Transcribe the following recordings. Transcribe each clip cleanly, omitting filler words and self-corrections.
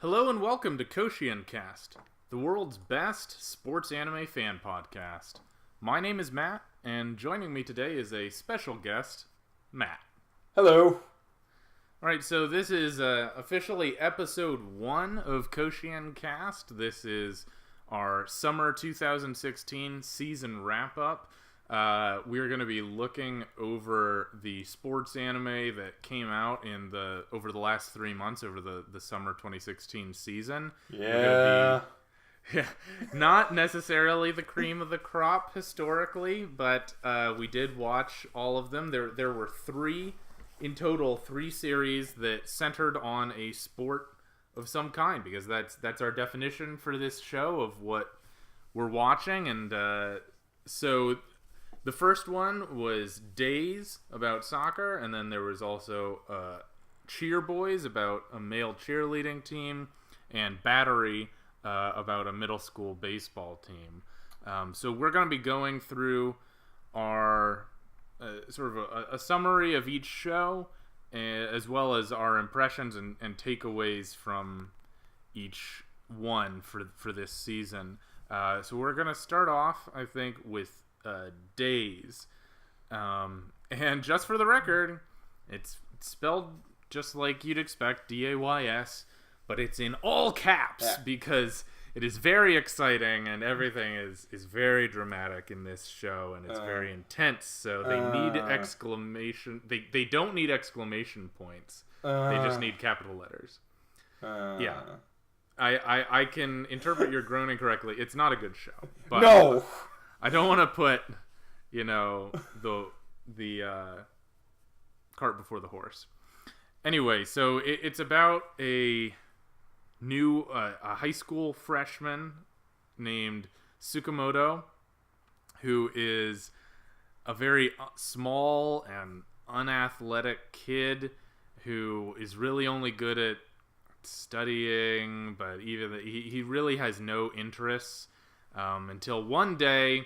Hello and welcome to KoshienCast, the world's best sports anime fan podcast. My name is Matt, and joining me today is a special guest, Matt. Hello. Alright, so this is officially episode 1 of KoshienCast. This is our summer 2016 season wrap-up. We're going to be looking over the sports anime that came out over the last 3 months, over the summer 2016 season. Yeah. Not necessarily the cream of the crop historically, but we did watch all of them. There were three series that centered on a sport of some kind, because that's our definition for this show of what we're watching. And so the first one was Days, about soccer, and then there was also Cheer Boys, about a male cheerleading team, and Battery, about a middle school baseball team. So we're going to be going through our sort of a summary of each show, as well as our impressions and takeaways from each one for this season. So we're going to start off, I think, with Days. And just for the record, it's spelled just like you'd expect, D-A-Y-S, but it's in all caps because it is very exciting and everything is very dramatic in this show, and it's very intense, so they need exclamation. They don't need exclamation points. They just need capital letters. Yeah. I can interpret your groaning correctly. It's not a good show. But No! I don't want to put, the cart before the horse. Anyway, so it's about a new a high school freshman named Tsukamoto, who is a very small and unathletic kid who is really only good at studying, but even he really has no interests until one day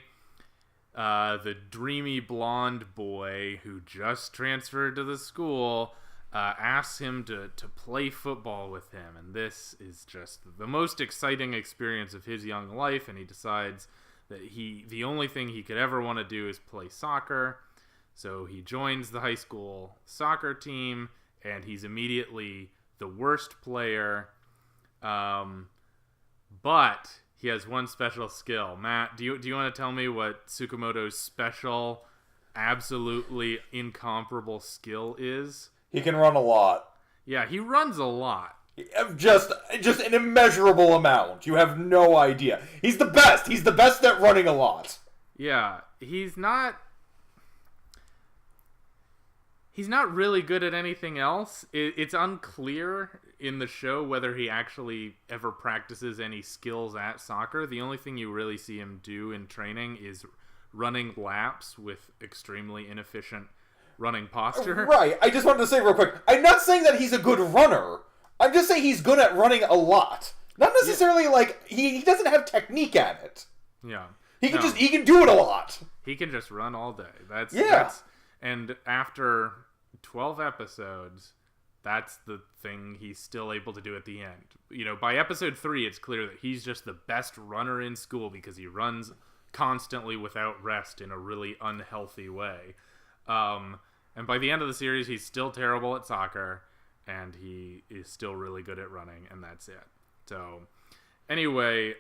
the dreamy blonde boy who just transferred to the school asks him to play football with him, and this is just the most exciting experience of his young life, and he decides that the only thing he could ever want to do is play soccer. So he joins the high school soccer team, and he's immediately the worst player, but he has one special skill. Matt, do you want to tell me what Tsukamoto's special, absolutely incomparable skill is? He can run a lot. Yeah, he runs a lot. Just an immeasurable amount. You have no idea. He's the best. He's the best at running a lot. Yeah, he's not really good at anything else. It's unclear in the show whether he actually ever practices any skills at soccer. The only thing you really see him do in training is running laps with extremely inefficient running posture. Right. I just wanted to say real quick, I'm not saying that he's a good runner. I'm just saying he's good at running a lot. Not necessarily like he doesn't have technique at it. Yeah. He can do it a lot. He can just run all day. That's and after 12 episodes, that's the thing he's still able to do at the end. By episode 3, it's clear that he's just the best runner in school because he runs constantly without rest in a really unhealthy way. And by the end of the series, he's still terrible at soccer, and he is still really good at running, and that's it. So, anyway,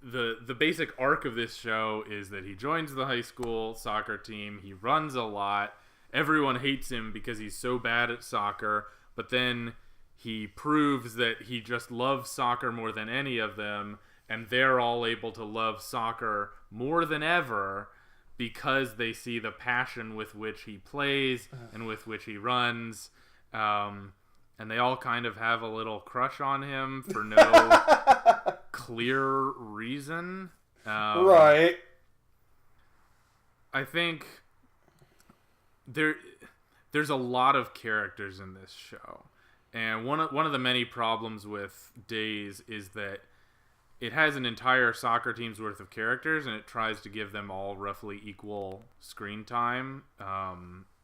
the basic arc of this show is that he joins the high school soccer team, he runs a lot, everyone hates him because he's so bad at soccer, but then he proves that he just loves soccer more than any of them, and they're all able to love soccer more than ever because they see the passion with which he plays and with which he runs. And they all kind of have a little crush on him for no clear reason. Right. I think there's a lot of characters in this show. And one of the many problems with Days is that it has an entire soccer team's worth of characters, and it tries to give them all roughly equal screen time,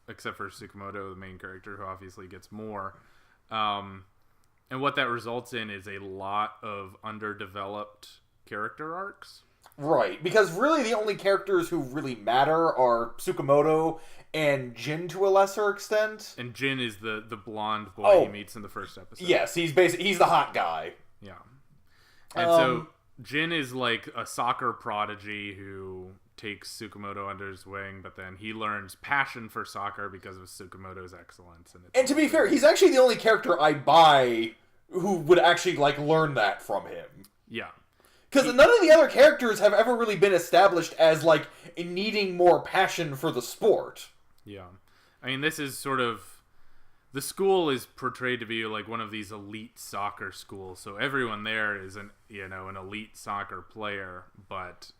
except for Tsukamoto, the main character, who obviously gets more. And what that results in is a lot of underdeveloped character arcs. Right, because really the only characters who really matter are Tsukamoto and Jin to a lesser extent. And Jin is the blonde boy he meets in the first episode. Yes, he's the hot guy. Yeah. And so Jin is like a soccer prodigy who takes Tsukamoto under his wing, but then he learns passion for soccer because of Tsukamoto's excellence. And to be fair, he's actually the only character I buy who would actually like learn that from him. Yeah. Because none of the other characters have ever really been established as, like, needing more passion for the sport. Yeah. I mean, this is sort of... The school is portrayed to be, like, one of these elite soccer schools. So everyone there is, an elite soccer player. But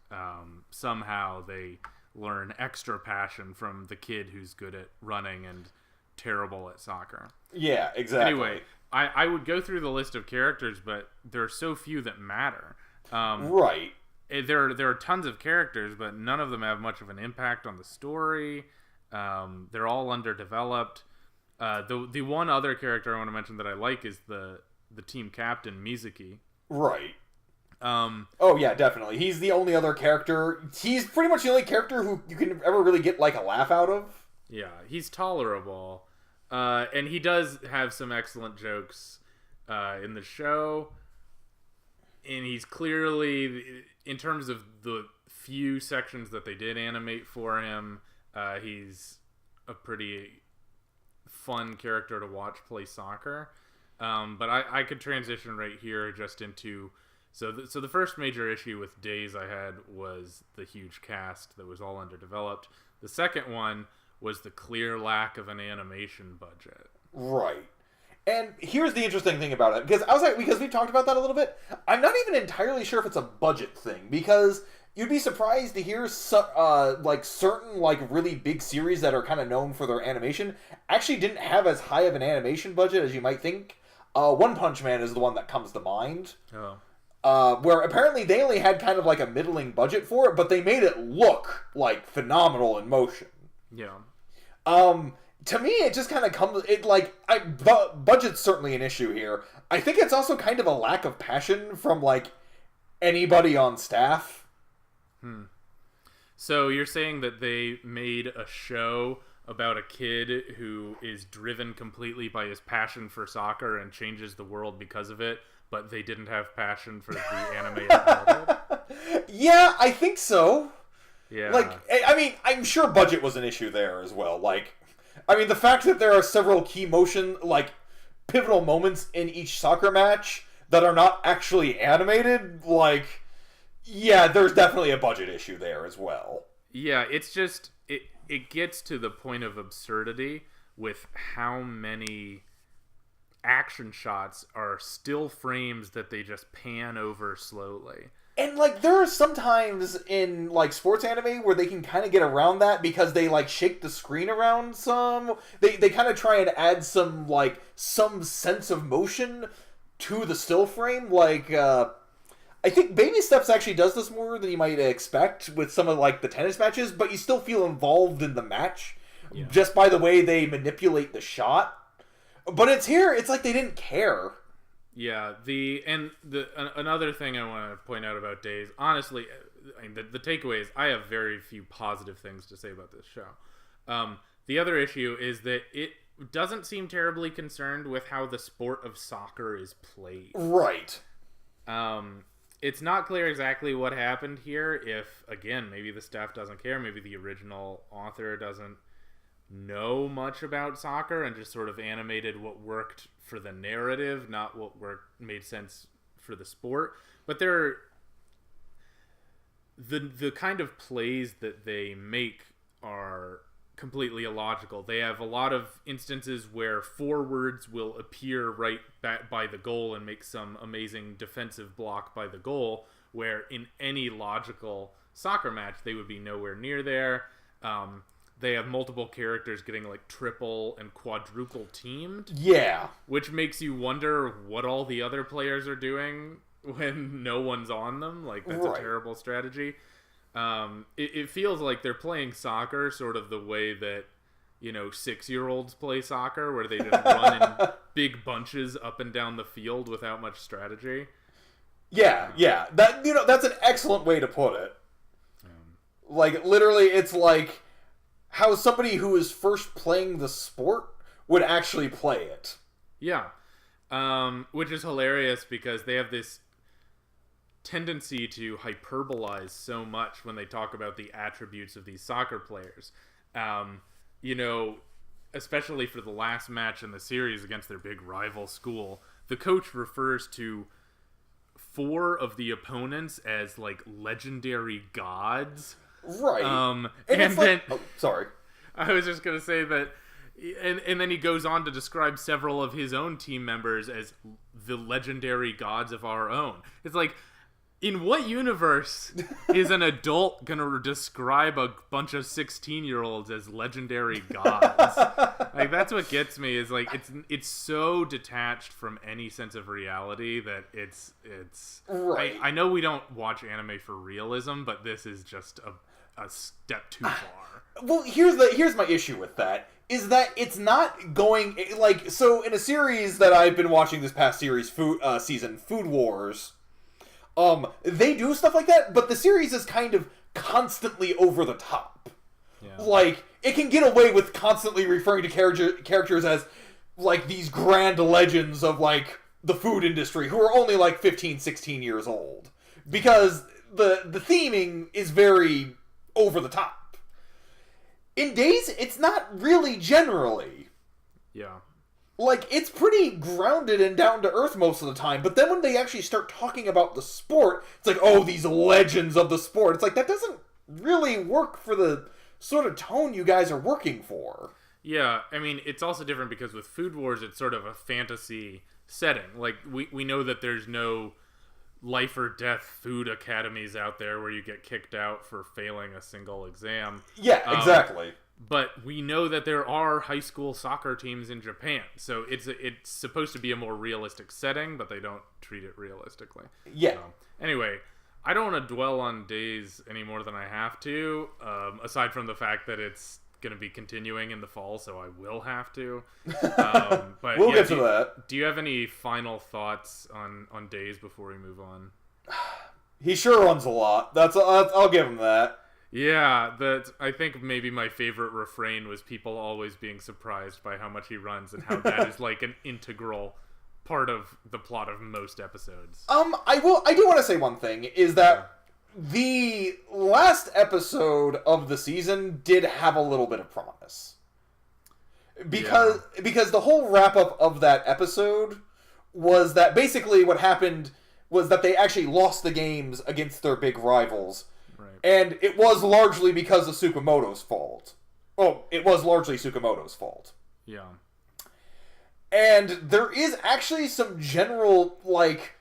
somehow they learn extra passion from the kid who's good at running and terrible at soccer. Yeah, exactly. Anyway, I would go through the list of characters, but there are so few that matter. Right. There are tons of characters, but none of them have much of an impact on the story. They're all underdeveloped. The one other character I want to mention that I like is the team captain, Mizuki. Right. Oh yeah, definitely. He's the only other character. He's pretty much the only character who you can ever really get like a laugh out of. Yeah, he's tolerable. And he does have some excellent jokes in the show. And he's clearly, in terms of the few sections that they did animate for him, he's a pretty fun character to watch play soccer. But I could transition right here just into... So the first major issue with Days I had was the huge cast that was all underdeveloped. The second one was the clear lack of an animation budget. Right. And here's the interesting thing about it, because we talked about that a little bit. I'm not even entirely sure if it's a budget thing, because you'd be surprised to hear certain really big series that are kind of known for their animation actually didn't have as high of an animation budget as you might think. One Punch Man is the one that comes to mind. Oh. Where apparently they only had kind of like a middling budget for it, but they made it look like phenomenal in motion. Yeah. To me, it just kind of comes... budget's certainly an issue here. I think it's also kind of a lack of passion from, anybody on staff. So you're saying that they made a show about a kid who is driven completely by his passion for soccer and changes the world because of it, but they didn't have passion for the animated world? Yeah, I think so. Yeah. I'm sure budget was an issue there as well. The fact that there are several key pivotal moments in each soccer match that are not actually animated, yeah, there's definitely a budget issue there as well. Yeah, it's just, it gets to the point of absurdity with how many action shots are still frames that they just pan over slowly. And, there are some times in, sports anime where they can kind of get around that because they, shake the screen around some. They kind of try and add some sense of motion to the still frame. I think Baby Steps actually does this more than you might expect with some of, the tennis matches, but you still feel involved in the match just by the way they manipulate the shot. But it's like they didn't care. Yeah, another thing I want to point out about Days, honestly, the takeaway is I have very few positive things to say about this show. The other issue is that it doesn't seem terribly concerned with how the sport of soccer is played. Right. It's not clear exactly what happened here. If, again, maybe the staff doesn't care, maybe the original author doesn't know much about soccer and just sort of animated what worked for the narrative, not what made sense for the sport. But the kind of plays that they make are completely illogical. They have a lot of instances where forwards will appear right back by the goal and make some amazing defensive block by the goal, where in any logical soccer match they would be nowhere near there. They have multiple characters getting triple and quadruple teamed. Yeah. Which makes you wonder what all the other players are doing when no one's on them. That's a terrible strategy. It feels like they're playing soccer sort of the way that 6-year-olds play soccer, where they just run in big bunches up and down the field without much strategy. Yeah. That's an excellent way to put it. Like, literally, it's like how somebody who is first playing the sport would actually play it. Yeah. Which is hilarious because they have this tendency to hyperbolize so much when they talk about the attributes of these soccer players. Especially for the last match in the series against their big rival school, the coach refers to 4 of the opponents as, like, legendary gods. Right. And it's then... Oh, sorry. I was just going to say that... And then he goes on to describe several of his own team members as the legendary gods of our own. It's like... In what universe is an adult gonna describe a bunch of 16-year-olds as legendary gods? Like, that's what gets me, is like it's so detached from any sense of reality that it's right. I know we don't watch anime for realism, but this is just a step too far. Well, here's my issue with that, is that it's not going, like, so in a series that I've been watching this past series, season, Food Wars, they do stuff like that, but the series is kind of constantly over the top. Yeah. Like, it can get away with constantly referring to characters as, like, these grand legends of, like, the food industry, who are only, like, 15, 16 years old. Because the theming is very over the top. In Days, it's not really generally. Yeah. Like, it's pretty grounded and down to earth most of the time, but then when they actually start talking about the sport, it's like, oh, these legends of the sport. It's like, that doesn't really work for the sort of tone you guys are working for. Yeah, I mean, it's also different because with Food Wars, it's sort of a fantasy setting. Like, we know that there's no life or death food academies out there where you get kicked out for failing a single exam. Yeah, exactly. But we know that there are high school soccer teams in Japan, so it's supposed to be a more realistic setting, but they don't treat it realistically. Yeah. So, anyway, I don't want to dwell on Days any more than I have to, aside from the fact that it's going to be continuing in the fall, so I will have to. But we'll get to that. Do you have any final thoughts on Days before we move on? He sure runs a lot. I'll give him that. Yeah, I think maybe my favorite refrain was people always being surprised by how much he runs and how that is like an integral part of the plot of most episodes. I do want to say one thing, is that the last episode of the season did have a little bit of promise. Because the whole wrap-up of that episode was that basically what happened was that they actually lost the games against their big rivals. Right. And it was largely because of Tsukamoto's fault. Oh, it was largely Tsukamoto's fault. Yeah. And there is actually some general, like,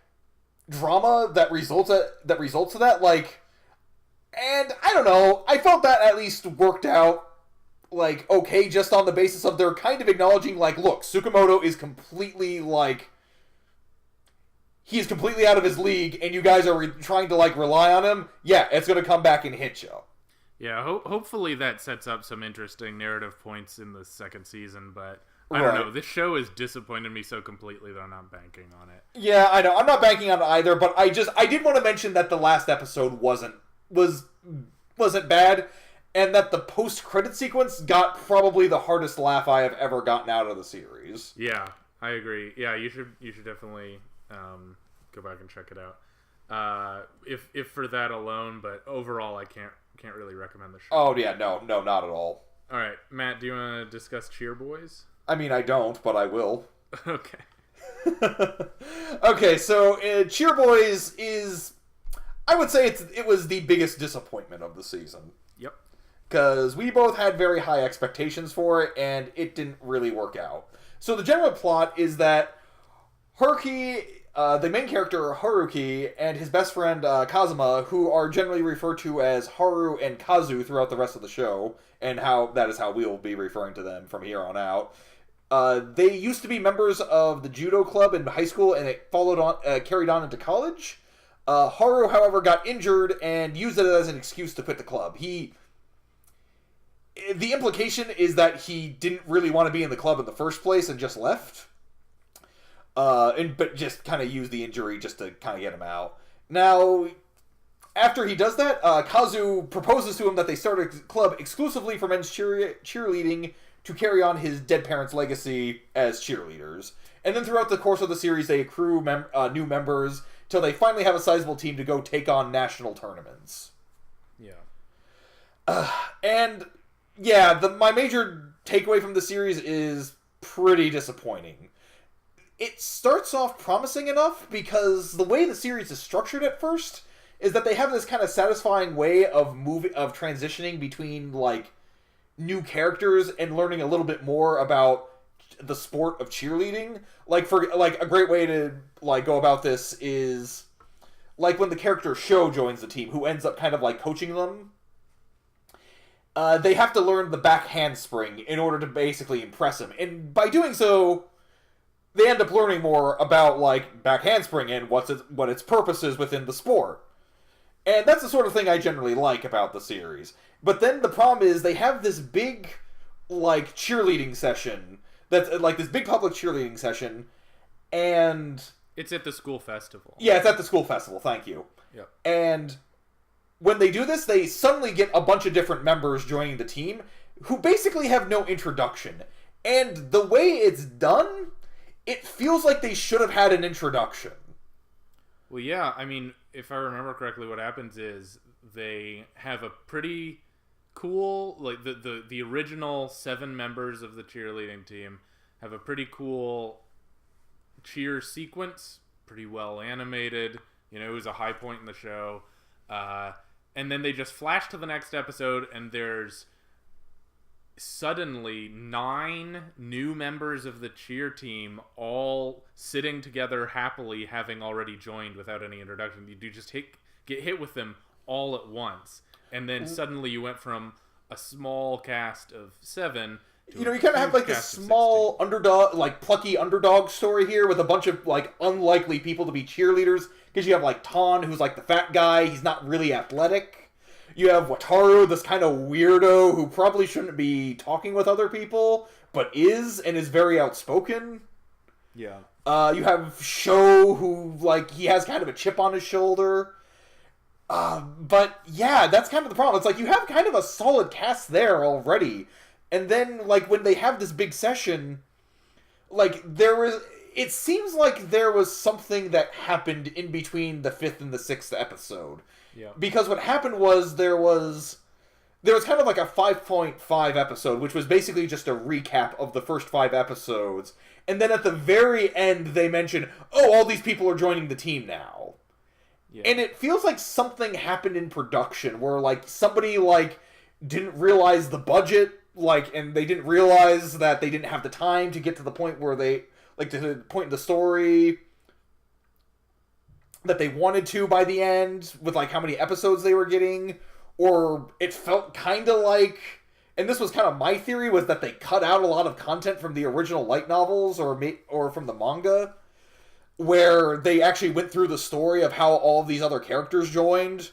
drama that results of that, like, and I don't know, I felt that at least worked out, like, okay, just on the basis of they're kind of acknowledging, like, look, Tsukamoto is completely, like, he is completely out of his league, and you guys are trying to, like, rely on him. Yeah, it's going to come back and hit you. Yeah, hopefully that sets up some interesting narrative points in the second season, but I don't know. This show has disappointed me so completely that I'm not banking on it. Yeah, I know. I'm not banking on it either, but I did want to mention that the last episode wasn't bad, and that the post-credit sequence got probably the hardest laugh I have ever gotten out of the series. Yeah, I agree. Yeah, you should definitely go back and check it out. If for that alone, but overall I can't really recommend the show. Oh yeah, no, not at all. All right, Matt, do you want to discuss Cheer Boys? I mean, I don't, but I will. Okay. Okay, so Cheer Boys is, I would say it was the biggest disappointment of the season. Yep. Because we both had very high expectations for it, and it didn't really work out. So the general plot is that Haruki, the main character Haruki, and his best friend Kazuma, who are generally referred to as Haru and Kazu throughout the rest of the show, and that is how we will be referring to them from here on out. They used to be members of the judo club in high school, and it carried on into college. Haru, however, got injured and used it as an excuse to quit the club. the implication is that he didn't really want to be in the club in the first place and just left. But just kind of used the injury just to kind of get him out. Now, after he does that, Kazu proposes to him that they start a club exclusively for men's cheerleading to carry on his dead parents' legacy as cheerleaders. And then throughout the course of the series, they accrue new members till they finally have a sizable team to go take on national tournaments. Yeah. My major takeaway from the series is pretty disappointing. It starts off promising enough because the way the series is structured at first is that they have this kind of satisfying way of transitioning between like new characters and learning a little bit more about the sport of cheerleading. Like a great way to like go about this is like when the character Sho joins the team, who ends up kind of like coaching them. They have to learn the back handspring in order to basically impress him, and by doing so, they end up learning more about like back handspring and what its purpose is within the sport. And that's the sort of thing I generally like about the series. But then the problem is they have this big, like, cheerleading session. That's, like, this big public cheerleading session. And... It's at the school festival. Yeah, it's at the school festival, thank you. Yep. And when they do this, they suddenly get a bunch of different members joining the team who basically have no introduction. And the way it's done, it feels like they should have had an introduction. Well, yeah, I mean, if I remember correctly, what happens is they have a pretty cool, like, the original 7 members of the cheerleading team have a pretty cool cheer sequence, pretty well animated. You know, it was a high point in the show. And then they just flash to the next episode, and there's suddenly 9 new members of the cheer team all sitting together happily, having already joined without any introduction. You just get hit with them all at once, and then suddenly you went from a small cast of 7 to, you know, you kind of have like this small underdog, like plucky underdog story here with a bunch of like unlikely people to be cheerleaders, because you have like Ton, who's like the fat guy. He's not really athletic. You have Wataru, this kind of weirdo who probably shouldn't be talking with other people, but is, and is very outspoken. Yeah. You have Sho, who, like, he has kind of a chip on his shoulder. But, yeah, that's kind of the problem. It's like, you have kind of a solid cast there already. And then, like, when they have this big session, like, it seems like there was something that happened in between the 5th and the 6th episode. Yeah. Because what happened was there was kind of like a 5.5 episode, which was basically just a recap of the first 5 episodes. And then at the very end, they mention, oh, all these people are joining the team now. Yeah. And it feels like something happened in production where, like, somebody, like, didn't realize the budget, like, and they didn't realize that they didn't have the time to get to the point where they, like, to the point in the story that they wanted to by the end, with like how many episodes they were getting, or it felt kind of like, and this was kind of my theory, was that they cut out a lot of content from the original light novels or from the manga, where they actually went through the story of how all of these other characters joined,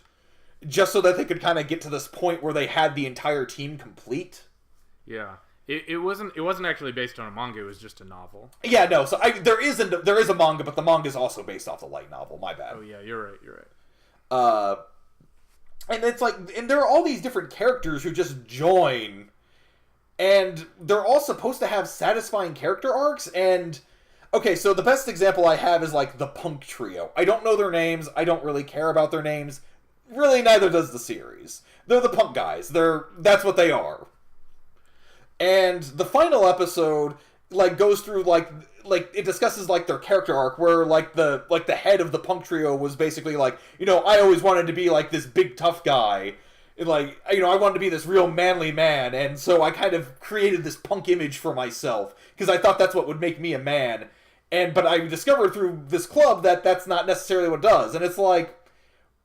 just so that they could kind of get to this point where they had the entire team complete. Yeah. It wasn't actually based on a manga. It was just a novel. Yeah, no. So there is a manga, but the manga is also based off the light novel. My bad. Oh yeah, you're right. And it's like, and there are all these different characters who just join, and they're all supposed to have satisfying character arcs. And okay, so the best example I have is like the Punk Trio. I don't know their names. I don't really care about their names. Really, neither does the series. They're the punk guys. That's what they are. And the final episode, like, goes through, like it discusses, like, their character arc, where, like, the head of the Punk Trio was basically like, you know, I always wanted to be, like, this big tough guy. Like, you know, I wanted to be this real manly man, and so I kind of created this punk image for myself, because I thought that's what would make me a man. But I discovered through this club that that's not necessarily what it does, and it's like,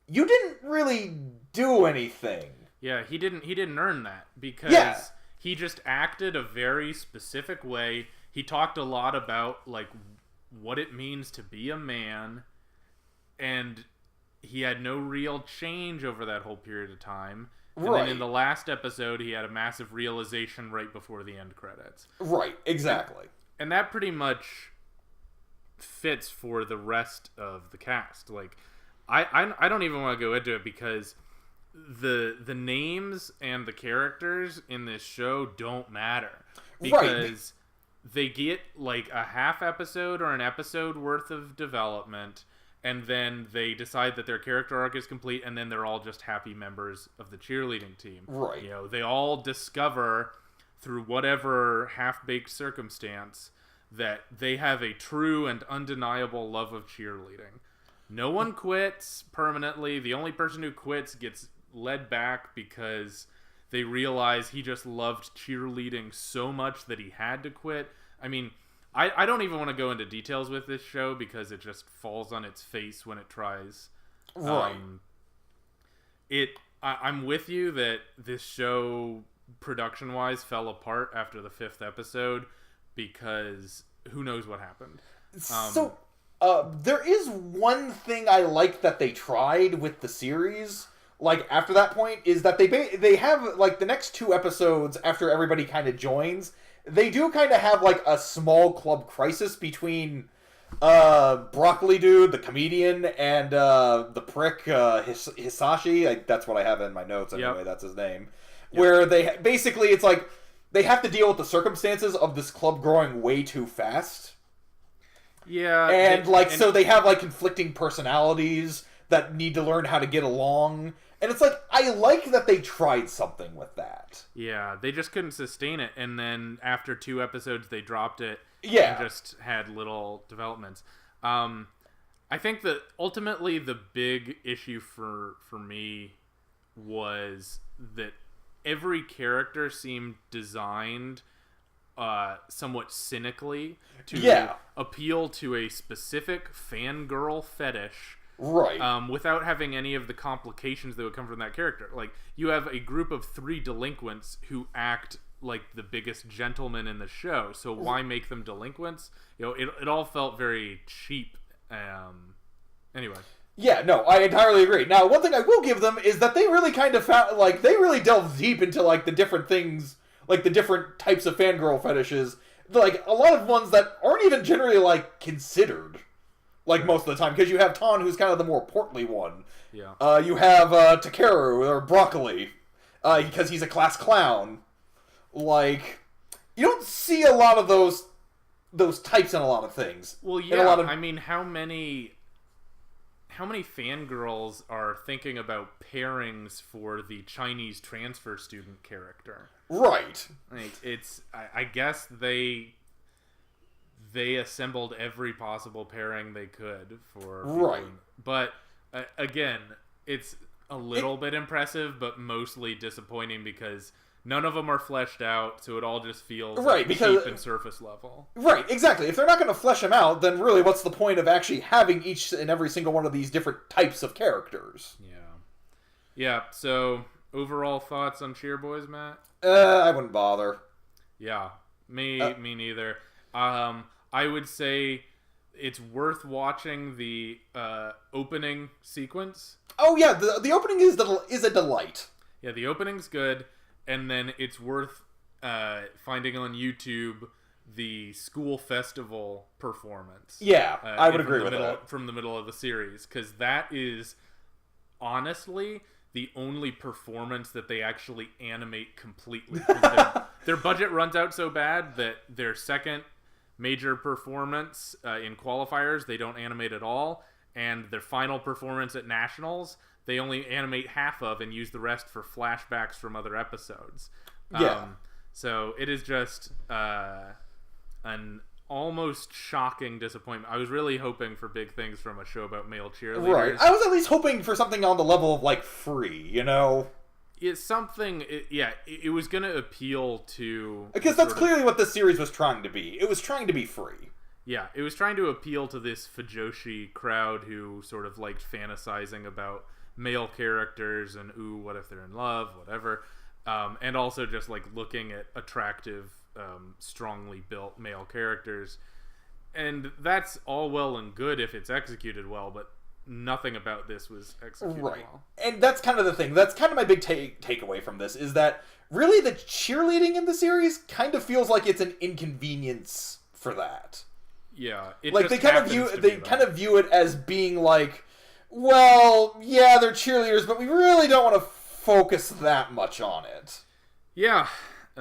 you didn't really do anything. Yeah, he didn't earn that, because... Yeah. He just acted a very specific way. He talked a lot about, like, what it means to be a man, and he had no real change over that whole period of time. And Right. then in the last episode, he had a massive realization right before the end credits. Right, exactly. And that pretty much fits for the rest of the cast. Like, I don't even want to go into it because the names and the characters in this show don't matter. Because they get like a half episode or an episode worth of development, and then they decide that their character arc is complete, and then they're all just happy members of the cheerleading team. Right. You know, they all discover through whatever half-baked circumstance that they have a true and undeniable love of cheerleading. No one quits permanently. The only person who quits gets led back because they realize he just loved cheerleading so much that he had to quit. I mean, I don't even want to go into details with this show because it just falls on its face when it tries. Right. I'm with you that this show, production-wise, fell apart after the 5th episode because who knows what happened. There is one thing I like that they tried with the series. Like, after that point, is that they have, like, the next 2 episodes after everybody kind of joins, they do kind of have, like, a small club crisis between Broccoli Dude, the comedian, and the prick, Hisashi. That's what I have in my notes anyway, Yep. That's his name. Yep. Where they, basically, it's like, they have to deal with the circumstances of this club growing way too fast. Yeah. And, so they have, like, conflicting personalities that need to learn how to get along. And it's like, I like that they tried something with that. Yeah, they just couldn't sustain it, and then after 2 episodes, they dropped it. Yeah. And just had little developments. I think that ultimately the big issue for me was that every character seemed designed somewhat cynically to appeal to a specific fangirl fetish. Right. Without having any of the complications that would come from that character. Like, you have a group of 3 delinquents who act like the biggest gentlemen in the show, so why make them delinquents? You know, it all felt very cheap. Anyway. Yeah, no, I entirely agree. Now, one thing I will give them is that they really kind of found, like, they really delved deep into, like, the different things, like, the different types of fangirl fetishes. Like, a lot of ones that aren't even generally, like, considered. Like, most of the time, because you have Ton, who's kind of the more portly one. Yeah. You have Takeru, or Broccoli, because he's a class clown. Like, you don't see a lot of those types in a lot of things. Well, yeah, I mean, how many fangirls are thinking about pairings for the Chinese transfer student character? Right. Like, I guess they assembled every possible pairing they could for people. Right. But again, it's a little bit impressive, but mostly disappointing because none of them are fleshed out, so it all just feels cheap and surface level. Right, exactly. If they're not going to flesh them out, then really what's the point of actually having each and every single one of these different types of characters? Yeah, so overall thoughts on Cheer Boys, Matt? I wouldn't bother. Yeah, me neither. I would say it's worth watching the opening sequence. Oh yeah, the opening is a delight. Yeah, the opening's good, and then it's worth finding on YouTube the school festival performance. Yeah, I would agree with that. From the middle of the series, because that is honestly the only performance that they actually animate completely. Their budget runs out so bad that their second major performance in qualifiers they don't animate at all, and their final performance at nationals they only animate half of and use the rest for flashbacks from other episodes. So it is just an almost shocking disappointment. I was really hoping for big things from a show about male cheerleaders. Right. I was at least hoping for something on the level of, like, Free, you know? It's something, it was going to appeal to... Because that's clearly what this series was trying to be. It was trying to be Free. Yeah, it was trying to appeal to this Fujoshi crowd who sort of liked fantasizing about male characters and, ooh, what if they're in love, whatever. And also just, like, looking at attractive, strongly built male characters. And that's all well and good if it's executed well, but nothing about this was executed well. And that's kind of the thing. That's kind of my big takeaway from this, is that really the cheerleading in the series kind of feels like it's an inconvenience for that. Yeah, like they kind of view it as being like, well, yeah, they're cheerleaders, but we really don't want to focus that much on it. Yeah.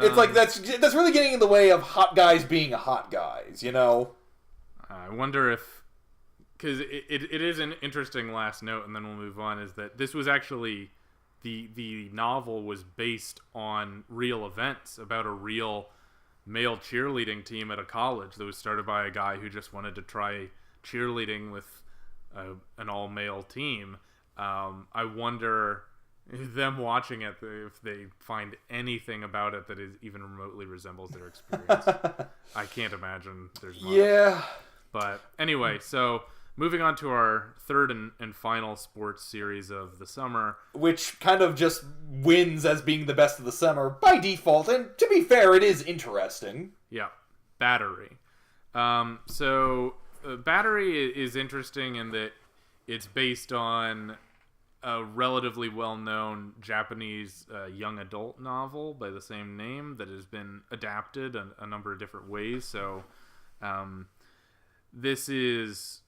It's like that's really getting in the way of hot guys being hot guys, you know? I wonder if... Because it is an interesting last note, and then we'll move on, is that this was actually... The novel was based on real events about a real male cheerleading team at a college that was started by a guy who just wanted to try cheerleading with an all-male team. I wonder... them watching it, if they find anything about it that is even remotely resembles their experience. I can't imagine there's much. Yeah. But anyway, so moving on to our third and final sports series of the summer. Which kind of just wins as being the best of the summer by default, and to be fair, it is interesting. Yeah, Battery. Battery is interesting in that it's based on a relatively well-known Japanese young adult novel by the same name that has been adapted a number of different ways. So this is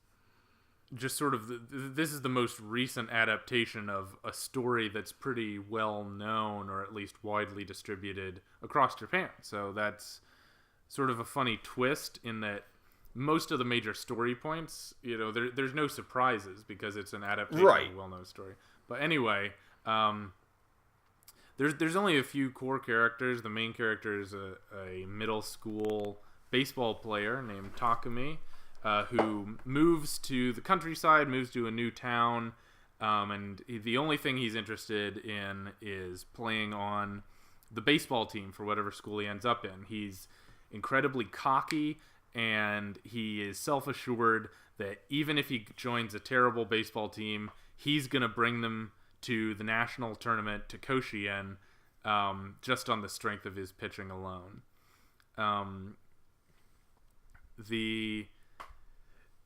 just sort of this is the most recent adaptation of a story that's pretty well known, or at least widely distributed across Japan. So that's sort of a funny twist in that most of the major story points, there's no surprises because it's an adaptation of a well-known story. But anyway, there's only a few core characters. The main character is a middle school baseball player named Takumi, who moves to the countryside, moves to a new town, and the only thing he's interested in is playing on the baseball team for whatever school he ends up in. He's incredibly cocky, and he is self-assured that even if he joins a terrible baseball team, he's going to bring them to the national tournament, to Koshien, just on the strength of his pitching alone.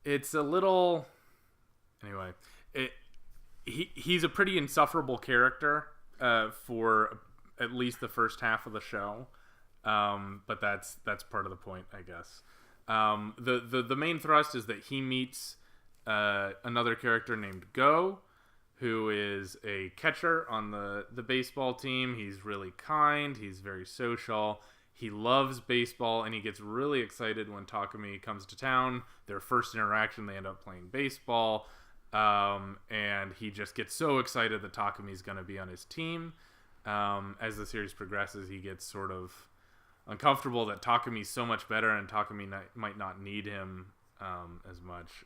It's a little... Anyway, he's a pretty insufferable character for at least the first half of the show. But that's part of the point, I guess. The main thrust is that he meets another character named Go, who is a catcher on the baseball team. He's really kind. He's very social. He loves baseball, and he gets really excited when Takumi comes to town. Their first interaction, they end up playing baseball, and he just gets so excited that Takumi's going to be on his team. As the series progresses, he gets sort of uncomfortable that Takumi's so much better and Takumi might not need him as much.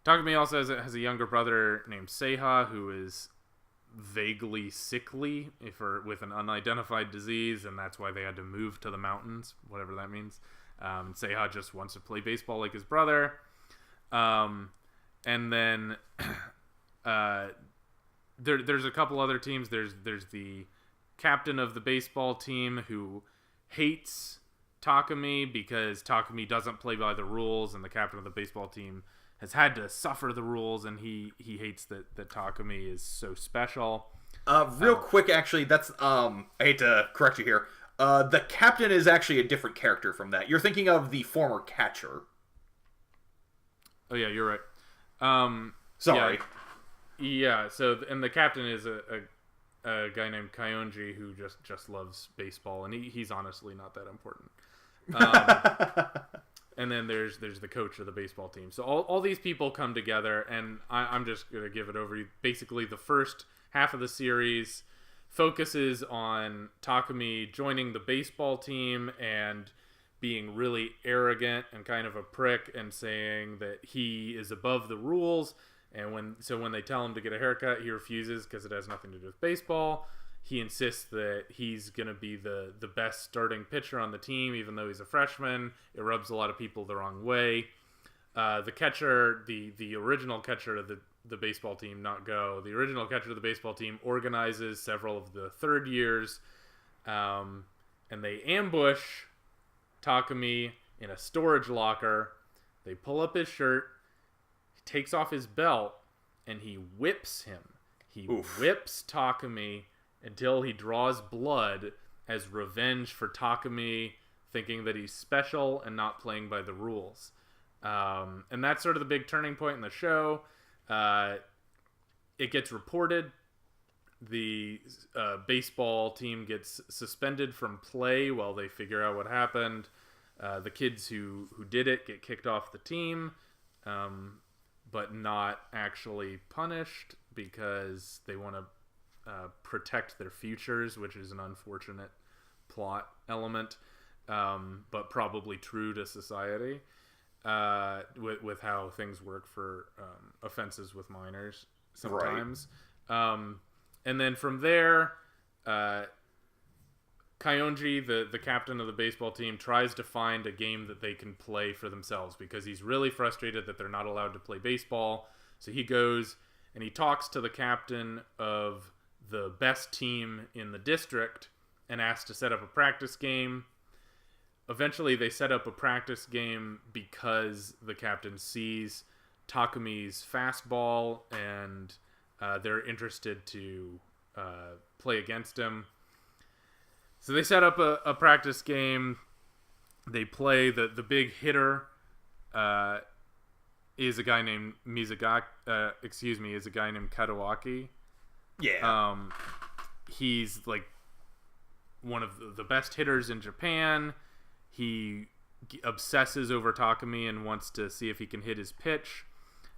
Takumi also has a younger brother named Seiha, who is vaguely sickly with an unidentified disease, and that's why they had to move to the mountains, whatever that means. Seiha just wants to play baseball like his brother. And then there's a couple other teams. There's the captain of the baseball team who hates Takumi because Takumi doesn't play by the rules, and the captain of the baseball team has had to suffer the rules, and he hates that Takumi is so special. Real quick, actually, that's I hate to correct you here. The captain is actually a different character from that. You're thinking of the former catcher. Oh yeah, you're right. Sorry. Yeah. So, and the captain is a guy named Kaionji who just loves baseball, and he's honestly not that important. And then there's the coach of the baseball team. So all these people come together, and I'm just going to give it over. Basically, the first half of the series focuses on Takumi joining the baseball team and being really arrogant and kind of a prick and saying that he is above the rules. And when they tell him to get a haircut, he refuses because it has nothing to do with baseball. He insists that he's going to be the best starting pitcher on the team, even though he's a freshman. It rubs a lot of people the wrong way. The catcher, the original catcher of the baseball team, not Go, the original catcher of the baseball team organizes several of the third years, and they ambush Takumi in a storage locker. They pull up his shirt. takes off his belt and he whips him. He Oof. whips Takumi until he draws blood as revenge for Takumi thinking that he's special and not playing by the rules. And that's sort of the big turning point in the show. It gets reported. The baseball team gets suspended from play while they figure out what happened. The kids who did it get kicked off the team, but not actually punished because they want to protect their futures, which is an unfortunate plot element, but probably true to society with how things work for offenses with minors sometimes. Right. And then from there, Kaionji, the captain of the baseball team, tries to find a game that they can play for themselves because he's really frustrated that they're not allowed to play baseball. So he goes and he talks to the captain of the best team in the district and asks to set up a practice game. Eventually, they set up a practice game because the captain sees Takumi's fastball and they're interested to play against him. So they set up a practice game. They play. The big hitter is a guy named is a guy named Kadawaki. Yeah. He's like one of the best hitters in Japan. He obsesses over Takumi and wants to see if he can hit his pitch.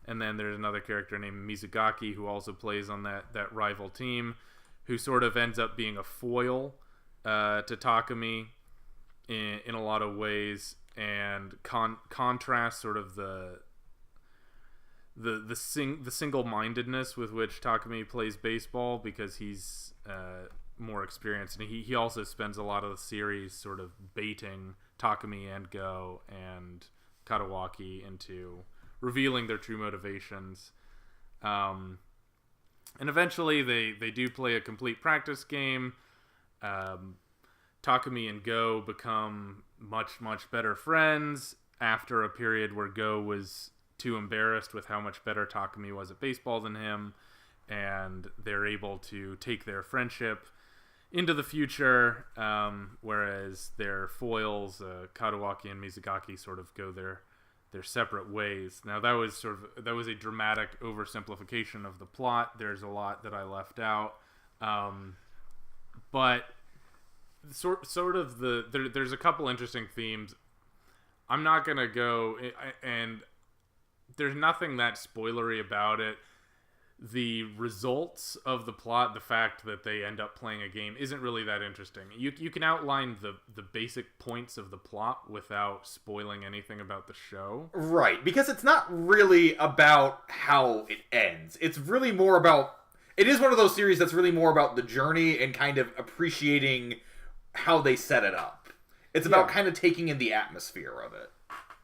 And then there's another character named Mizugaki who also plays on that rival team, who sort of ends up being a foil to Takumi in a lot of ways, and contrasts sort of the single-mindedness with which Takumi plays baseball because he's more experienced, and he also spends a lot of the series sort of baiting Takumi and Go and Kadawaki into revealing their true motivations. And eventually they do play a complete practice game. Takumi and Go become much, much better friends after a period where Go was too embarrassed with how much better Takumi was at baseball than him, and they're able to take their friendship into the future, whereas their foils, Kadawaki and Mizugaki, sort of go their separate ways. Now that was a dramatic oversimplification of the plot. There's a lot that I left out, but there's a couple interesting themes. I'm not gonna go, and there's nothing that spoilery about it. The results of the plot, the fact that they end up playing a game, isn't really that interesting. You can outline the basic points of the plot without spoiling anything about the show. Right, because it's not really about how it ends. It's really more about... It is one of those series that's really more about the journey and kind of appreciating how they set it up. It's about kind of taking in the atmosphere of it.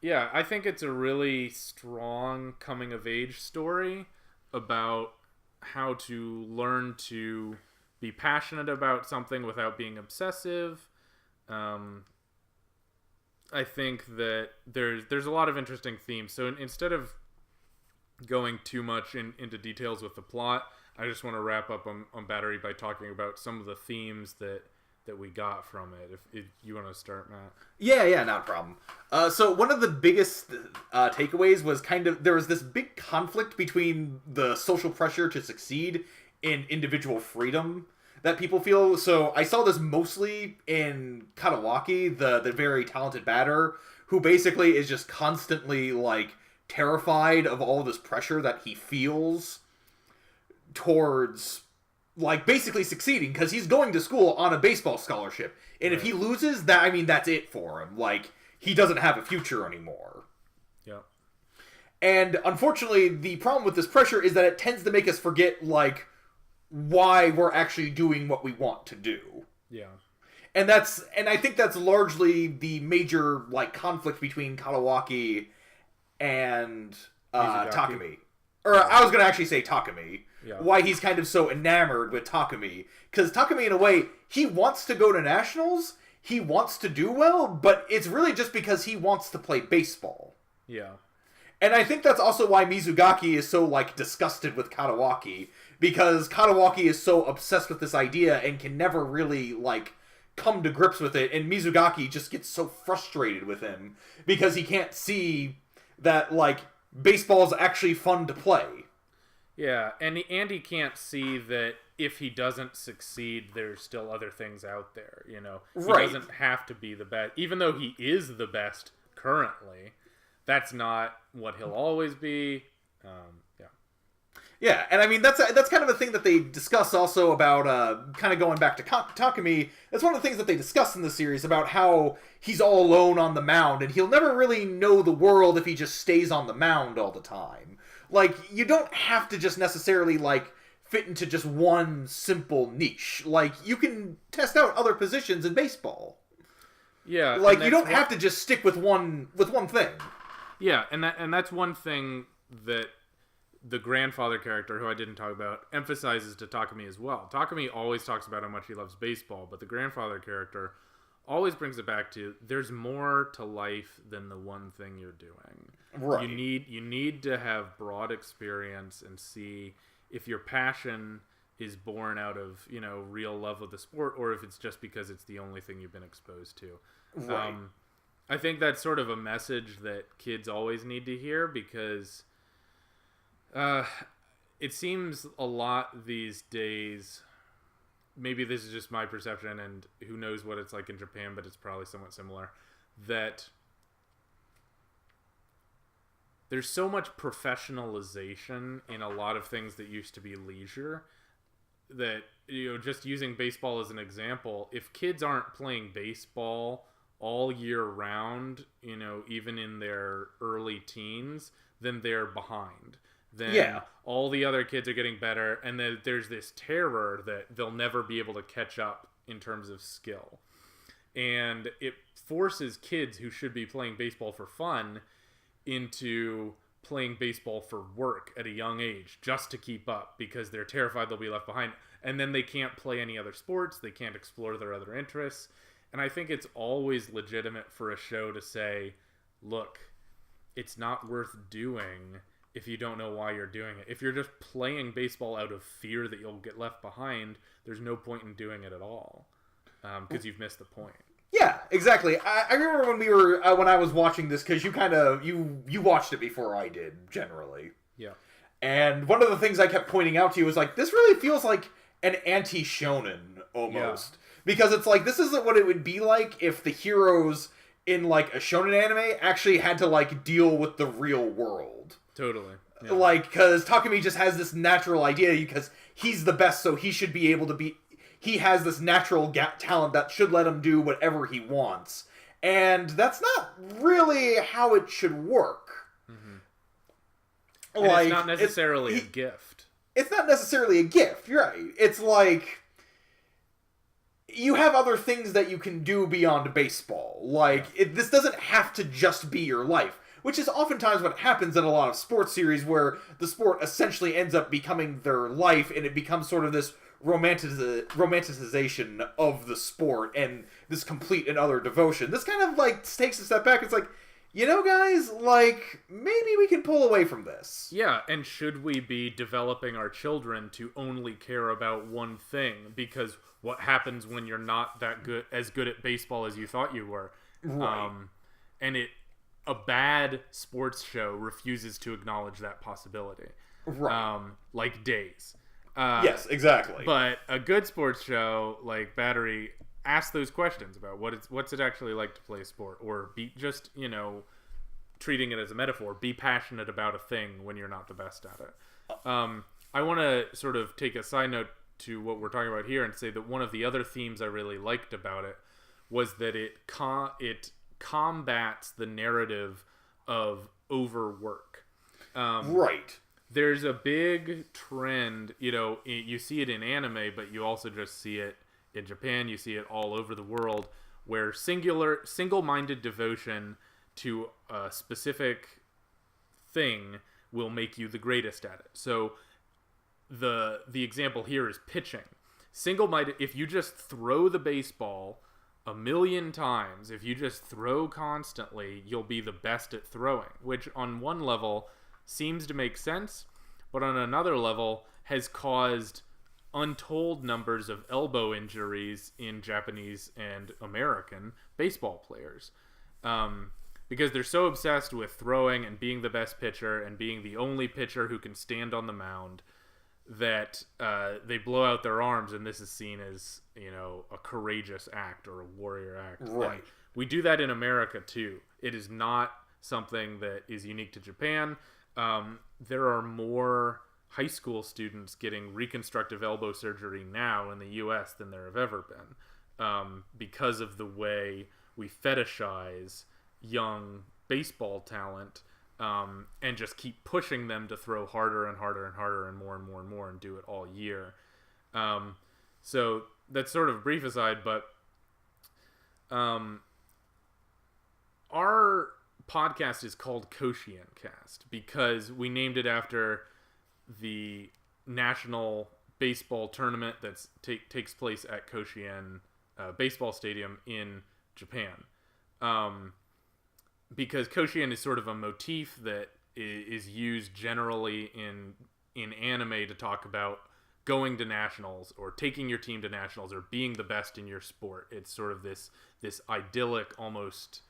Yeah, I think it's a really strong coming-of-age story about how to learn to be passionate about something without being obsessive. I think that there's a lot of interesting themes. So instead of going too much into details with the plot, I just want to wrap up on Battery by talking about some of the themes that we got from it. If you want to start, Matt. Yeah, not a problem. So one of the biggest takeaways was there was this big conflict between the social pressure to succeed and individual freedom that people feel. So I saw this mostly in Kadawaki, the very talented batter, who basically is just constantly like terrified of all this pressure that he feels towards like basically succeeding, because he's going to school on a baseball scholarship, and if he loses, that's it for him. Like, he doesn't have a future anymore. Yeah. And unfortunately, the problem with this pressure is that it tends to make us forget like why we're actually doing what we want to do. Yeah. And I think that's largely the major like conflict between Kadawaki and Takumi. Or I was going to actually say Takumi. Yeah. Why he's kind of so enamored with Takumi. Because Takumi, in a way, he wants to go to nationals, he wants to do well, but it's really just because he wants to play baseball. Yeah. And I think that's also why Mizugaki is so, like, disgusted with Katawaki. Because Katawaki is so obsessed with this idea and can never really, like, come to grips with it. And Mizugaki just gets so frustrated with him. Because he can't see that, like, baseball's actually fun to play. Yeah, and he can't see that if he doesn't succeed, there's still other things out there, you know? He doesn't have to be the best. Even though he is the best currently, that's not what he'll always be. Yeah. Yeah, and I mean, that's kind of a thing that they discuss also about, kind of going back to Takumi. That's one of the things that they discuss in the series about how he's all alone on the mound, and he'll never really know the world if he just stays on the mound all the time. Like, you don't have to just necessarily, like, fit into just one simple niche. Like, you can test out other positions in baseball. Yeah. Like, you don't have to just stick with one thing. Yeah, and that's one thing that the grandfather character, who I didn't talk about, emphasizes to Takumi as well. Takumi always talks about how much he loves baseball, but the grandfather character always brings it back to there's more to life than the one thing you're doing. Right. You need to have broad experience and see if your passion is born out of, you know, real love of the sport, or if it's just because it's the only thing you've been exposed to. Right. I think that's sort of a message that kids always need to hear, because it seems a lot these days, maybe this is just my perception, and who knows what it's like in Japan, but it's probably somewhat similar, that there's so much professionalization in a lot of things that used to be leisure that, you know, just using baseball as an example, if kids aren't playing baseball all year round, you know, even in their early teens, then they're behind. Then all the other kids are getting better, and then there's this terror that they'll never be able to catch up in terms of skill. And it forces kids who should be playing baseball for fun into playing baseball for work at a young age just to keep up, because they're terrified they'll be left behind. And then they can't play any other sports, they can't explore their other interests. And I think it's always legitimate for a show to say, look, it's not worth doing if you don't know why you're doing it. If you're just playing baseball out of fear that you'll get left behind, there's no point in doing it at all, because you've missed the point. Yeah, exactly. I remember when I was watching this, because you watched it before I did, generally. Yeah. And one of the things I kept pointing out to you was, like, this really feels like an anti-shonen, almost. Yeah. Because it's like, this isn't what it would be like if the heroes in, like, a shonen anime actually had to, like, deal with the real world. Totally. Yeah. Like, because Takumi just has this natural idea, because he's the best, so he should be able to be... He has this natural talent that should let him do whatever he wants. And that's not really how it should work. Mm-hmm. Like, it's not necessarily a gift. It's not necessarily a gift, you're right. It's like... You have other things that you can do beyond baseball. Like, this doesn't have to just be your life. Which is oftentimes what happens in a lot of sports series, where the sport essentially ends up becoming their life, and it becomes sort of this romanticization of the sport and this complete and utter devotion. This kind of, like, takes a step back. It's like, you know, guys, like, maybe we can pull away from this. Yeah, and should we be developing our children to only care about one thing? Because what happens when you're not that good at baseball as you thought you were? Right. And a bad sports show refuses to acknowledge that possibility. Right. Like Days. Yes, exactly. But a good sports show like Battery asks those questions about what's it actually like to play a sport, or be just, you know, treating it as a metaphor. Be passionate about a thing when you're not the best at it. I want to sort of take a side note to what we're talking about here and say that one of the other themes I really liked about it was that it combats the narrative of overwork. Right. There's a big trend, you know, you see it in anime, but you also just see it in Japan, you see it all over the world, where single-minded devotion to a specific thing will make you the greatest at it. So the example here is pitching. Single-minded, if you just throw the baseball a million times, if you just throw constantly, you'll be the best at throwing, which on one level seems to make sense, but on another level has caused untold numbers of elbow injuries in Japanese and American baseball players. Because they're so obsessed with throwing and being the best pitcher and being the only pitcher who can stand on the mound that they blow out their arms, and this is seen as, you know, a courageous act or a warrior act. Right. And we do that in America too. It is not something that is unique to Japan. There are more high school students getting reconstructive elbow surgery now in the U.S. than there have ever been, because of the way we fetishize young baseball talent. And just keep pushing them to throw harder and harder and harder and more and more and more and do it all year. So that's sort of a brief aside, but our podcast is called KoshienCast because we named it after the national baseball tournament that takes place at Koshien Baseball Stadium in Japan. Because Koshien is sort of a motif that is used generally in anime to talk about going to nationals or taking your team to nationals or being the best in your sport. It's sort of this idyllic almost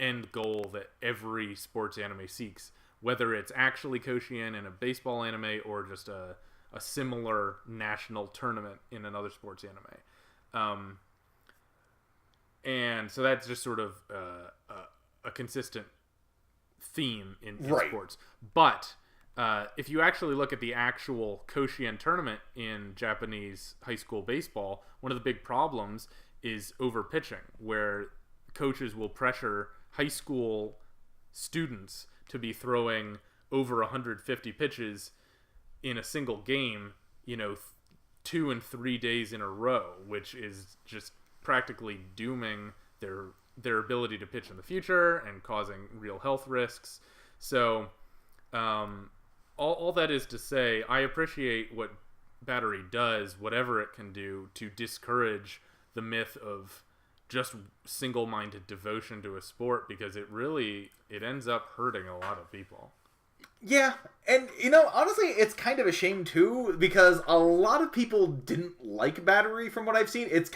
end goal that every sports anime seeks, whether it's actually Koshien in a baseball anime or just a similar national tournament in another sports anime. And so that's just sort of a consistent theme in right. sports. But if you actually look at the actual Koshien tournament in Japanese high school baseball, one of the big problems is overpitching, where coaches will pressure high school students to be throwing over 150 pitches in a single game, 2 and 3 days in a row, which is just practically dooming their ability to pitch in the future and causing real health risks. So all that is to say, I appreciate what Battery does, whatever it can do, to discourage the myth of just single-minded devotion to a sport, because it ends up hurting a lot of people. Yeah, and honestly, it's kind of a shame too, because a lot of people didn't like Battery from what I've seen. It's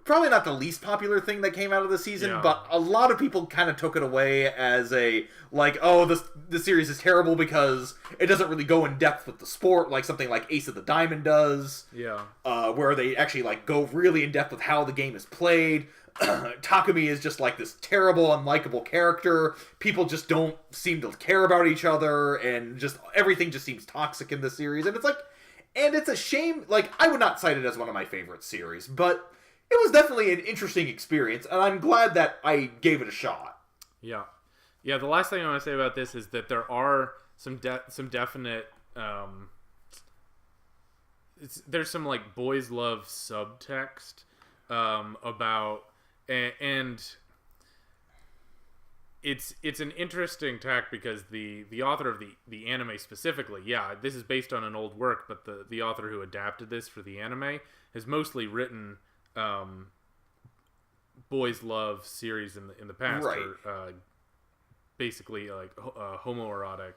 probably not the least popular thing that came out of the season, Yeah. but a lot of people kind of took it away as this series is terrible because it doesn't really go in depth with the sport like something like Ace of the Diamond does. Yeah. Where they actually go really in depth with how the game is played. Takumi is just this terrible, unlikable character. People just don't seem to care about each other, and just everything just seems toxic in the series. And it's a shame. I would not cite it as one of my favorite series, but it was definitely an interesting experience, and I'm glad that I gave it a shot. Yeah. Yeah, the last thing I want to say about this is that there are some definite... there's some, boys love subtext about... And it's an interesting tack, because the author of the anime specifically, this is based on an old work, but the author who adapted this for the anime has mostly written boys love series in the past, right. Or basically homoerotic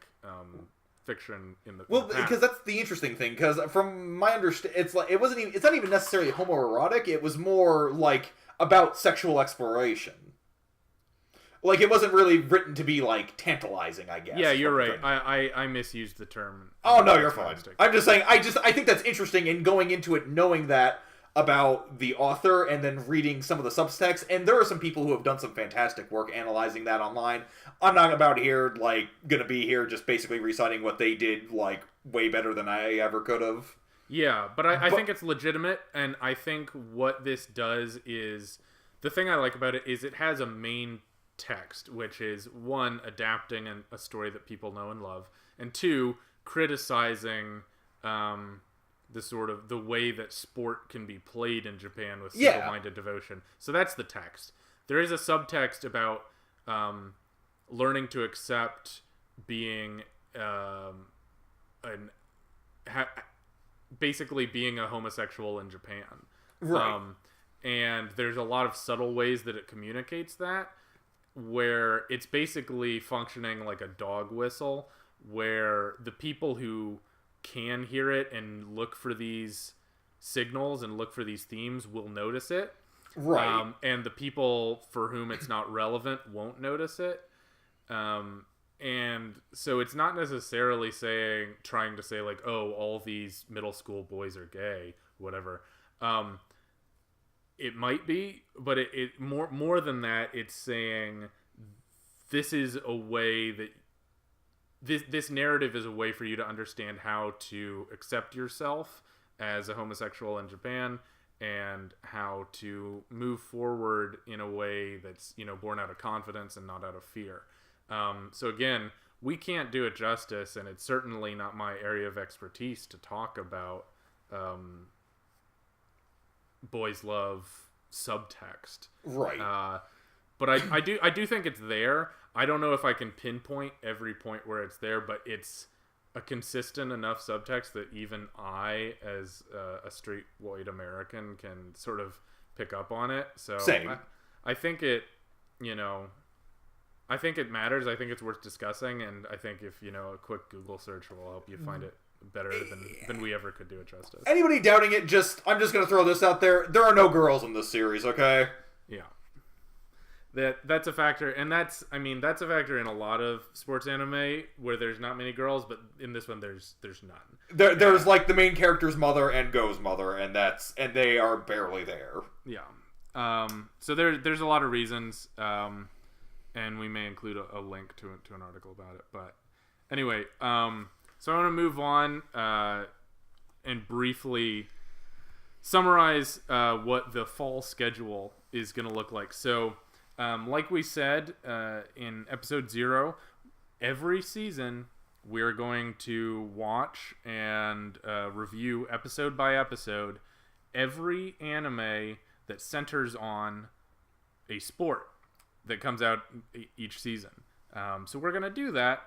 fiction in the well, in the past. because that's the interesting thing, because from my understanding, it's not even necessarily homoerotic. It was more about sexual exploration. It wasn't really written to be tantalizing, I guess. Yeah, you're right. I misused the term. Oh no, you're fine. I'm just saying. I think that's interesting in going into it knowing that about the author and then reading some of the subtext. And there are some people who have done some fantastic work analyzing that online. I'm not gonna be here just basically reciting what they did way better than I ever could have. Yeah, but I think it's legitimate, and I think what this does is, the thing I like about it is it has a main text, which is, one, adapting a story that people know and love, and two, criticizing the way that sport can be played in Japan with single-minded devotion. So that's the text. There is a subtext about learning to accept being basically being a homosexual in Japan. Right. and there's a lot of subtle ways that it communicates that, where it's basically functioning like a dog whistle, where the people who can hear it and look for these signals and look for these themes will notice it. Right. And the people for whom it's not relevant won't notice it. And so it's not necessarily trying to say like, oh, all these middle school boys are gay, whatever. It might be, but it more than that, it's saying this is a way that this narrative is a way for you to understand how to accept yourself as a homosexual in Japan, and how to move forward in a way that's, born out of confidence and not out of fear. So again, we can't do it justice, and it's certainly not my area of expertise to talk about boys love subtext. Right. But I do think it's there. I don't know if I can pinpoint every point where it's there, but it's a consistent enough subtext that even I, as a straight white American, can sort of pick up on it. So Same. I think it, I think it matters. I think it's worth discussing, and I think if a quick Google search will help you find it better than we ever could do it justice. Anybody doubting it, I'm just gonna throw this out there. There are no girls in this series, okay? Yeah. That's a factor, and that's a factor in a lot of sports anime where there's not many girls, but in this one there's none. There's like the main character's mother and Go's mother, and they are barely there. Yeah. So there's a lot of reasons, and we may include a link to an article about it. But anyway, so I want to move on and briefly summarize what the fall schedule is going to look like. So. Like we said in episode 0, every season we're going to watch and review episode by episode every anime that centers on a sport that comes out each season. So we're going to do that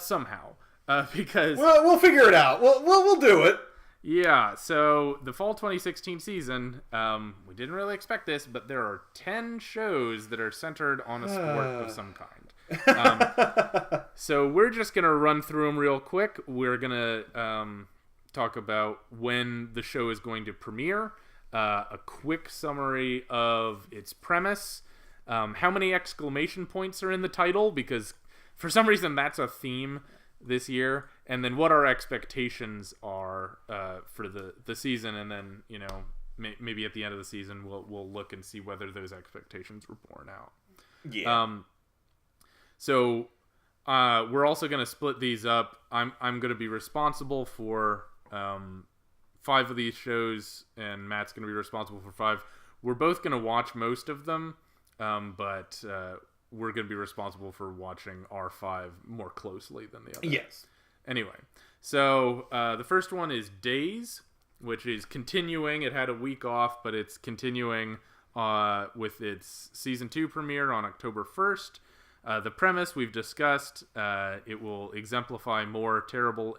somehow because... We'll figure it out. We'll do it. Yeah, so the fall 2016 season, we didn't really expect this, but there are 10 shows that are centered on a sport of some kind. So we're just going to run through them real quick. We're going to talk about when the show is going to premiere, a quick summary of its premise, how many exclamation points are in the title, because for some reason that's a theme this year, and then what our expectations are for the season, and then maybe at the end of the season we'll look and see whether those expectations were borne out. Yeah. So we're also going to split these up. I'm going to be responsible for 5 of these shows, and Matt's going to be responsible for 5. We're both going to watch most of them, but we're going to be responsible for watching our 5 more closely than the other. Yes. Anyway, so the first one is Days, which is continuing. It had a week off, but it's continuing with its season 2 premiere on October 1st. The premise we've discussed. It will exemplify more terrible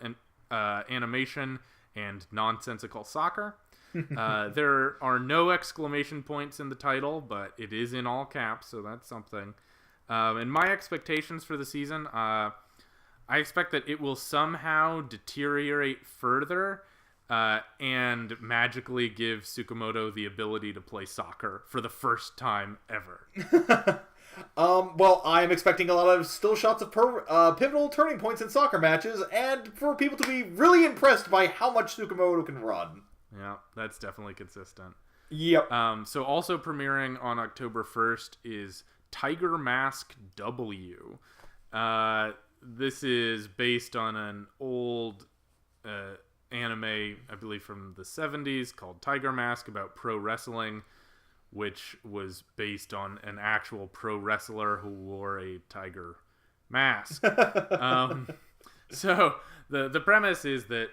animation and nonsensical soccer. There are no exclamation points in the title, but it is in all caps, so that's something. And my expectations for the season, I expect that it will somehow deteriorate further and magically give Tsukamoto the ability to play soccer for the first time ever. Well, I'm expecting a lot of still shots of pivotal turning points in soccer matches, and for people to be really impressed by how much Tsukamoto can run. Yeah, that's definitely consistent. Yep. So also premiering on October 1st is Tiger Mask W. This is based on an old anime, I believe from the 70s, called Tiger Mask, about pro wrestling, which was based on an actual pro wrestler who wore a tiger mask. So the premise is that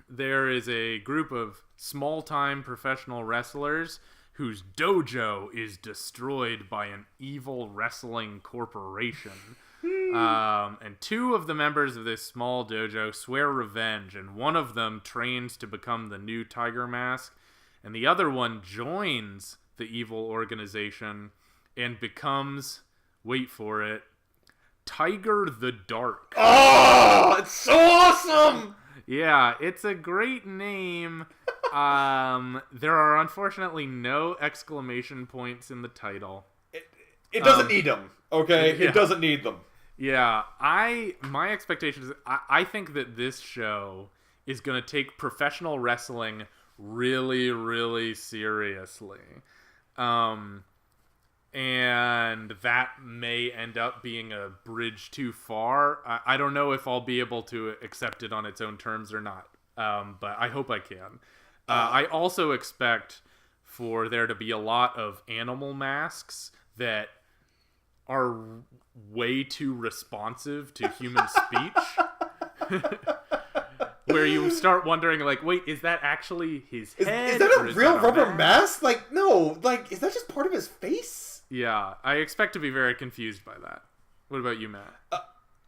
there is a group of small-time professional wrestlers whose dojo is destroyed by an evil wrestling corporation. And 2 of the members of this small dojo swear revenge, and one of them trains to become the new Tiger Mask. and the other one joins the evil organization and becomes, wait for it, Tiger the Dark. Oh, it's so awesome! Yeah, it's a great name. There are unfortunately no exclamation points in the title. It doesn't need them, okay? Yeah. It doesn't need them. Yeah, my expectations, I think that this show is going to take professional wrestling really, really seriously. And that may end up being a bridge too far. I don't know if I'll be able to accept it on its own terms or not, but I hope I can. I also expect for there to be a lot of animal masks that are way too responsive to human speech. Where you start wondering, like, wait, is that actually his head? Is that a real rubber mask? Like, no. Like, is that just part of his face? Yeah, I expect to be very confused by that. What about you, Matt?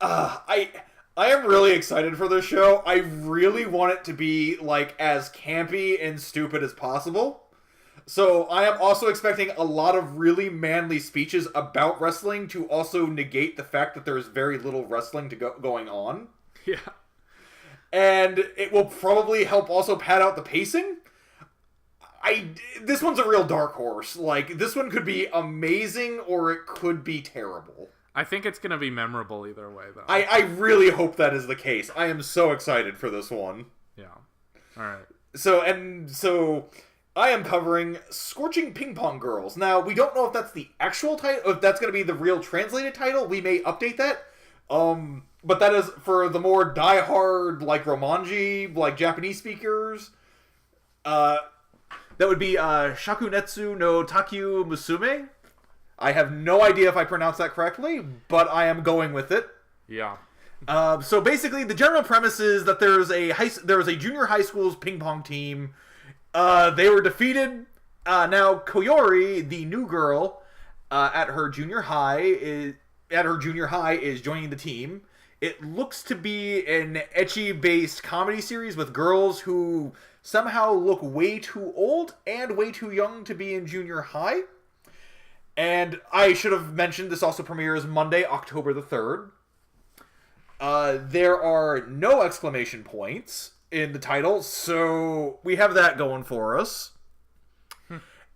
I am really excited for this show. I really want it to be, like, as campy and stupid as possible. So I am also expecting a lot of really manly speeches about wrestling to also negate the fact that there's very little wrestling going on. Yeah. And it will probably help also pad out the pacing. This one's a real dark horse. Like, this one could be amazing or it could be terrible. I think it's going to be memorable either way, though. I really hope that is the case. I am so excited for this one. Yeah. All right. So I am covering Scorching Ping-Pong Girls. Now, we don't know if that's the actual title, if that's going to be the real translated title. We may update that. But that is for the more diehard, like, Romanji, like, Japanese speakers. That would be Shakunetsu no Takkyu Musume. I have no idea if I pronounced that correctly, but I am going with it. Yeah. So basically, the general premise is that there was a junior high school's ping pong team. They were defeated. Now Koyori, the new girl, at her junior high is joining the team. It looks to be an ecchi-based comedy series with girls who somehow look way too old and way too young to be in junior high. And I should have mentioned this also premieres Monday, October the 3rd. There are no exclamation points in the title, so we have that going for us.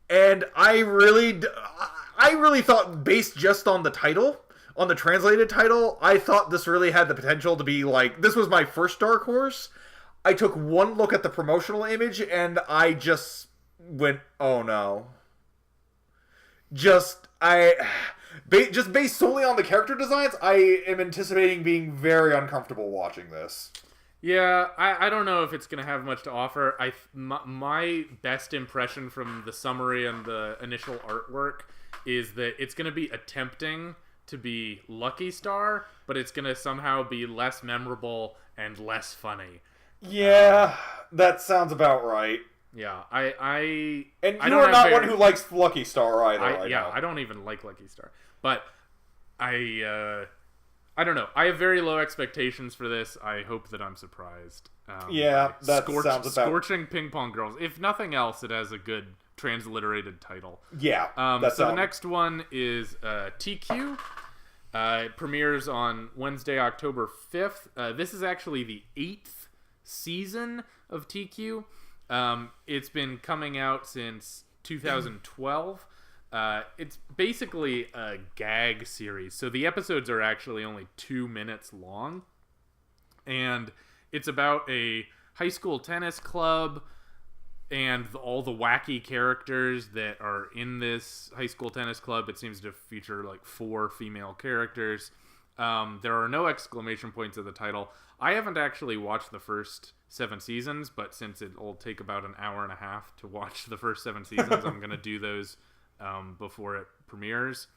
And I really thought, based just on the title, on the translated title, I thought this really had the potential to be like, this was my first dark horse. I took one look at the promotional image and I just went, oh no. Just based solely on the character designs, I am anticipating being very uncomfortable watching this. Yeah, I don't know if it's going to have much to offer. My best impression from the summary and the initial artwork is that it's going to be attempting to be Lucky Star, but it's going to somehow be less memorable and less funny. Yeah, that sounds about right. Yeah, and you are not one who likes Lucky Star either. I don't even like Lucky Star, but I don't know. I have very low expectations for this. I hope that I'm surprised. That sounds about... Scorching Ping-Pong Girls. If nothing else, it has a good transliterated title. Yeah. The next one is Teekyu. It premieres on Wednesday, October 5th. This is actually the 8th season of Teekyu. It's been coming out since 2012. It's basically a gag series. So the episodes are actually only 2 minutes long. And it's about a high school tennis club and all the wacky characters that are in this high school tennis club. It seems to feature like 4 female characters. There are no exclamation points in the title. I haven't actually watched the first 7 seasons, but since it'll take about an hour and a half to watch the first 7 seasons, I'm going to do those before it premieres.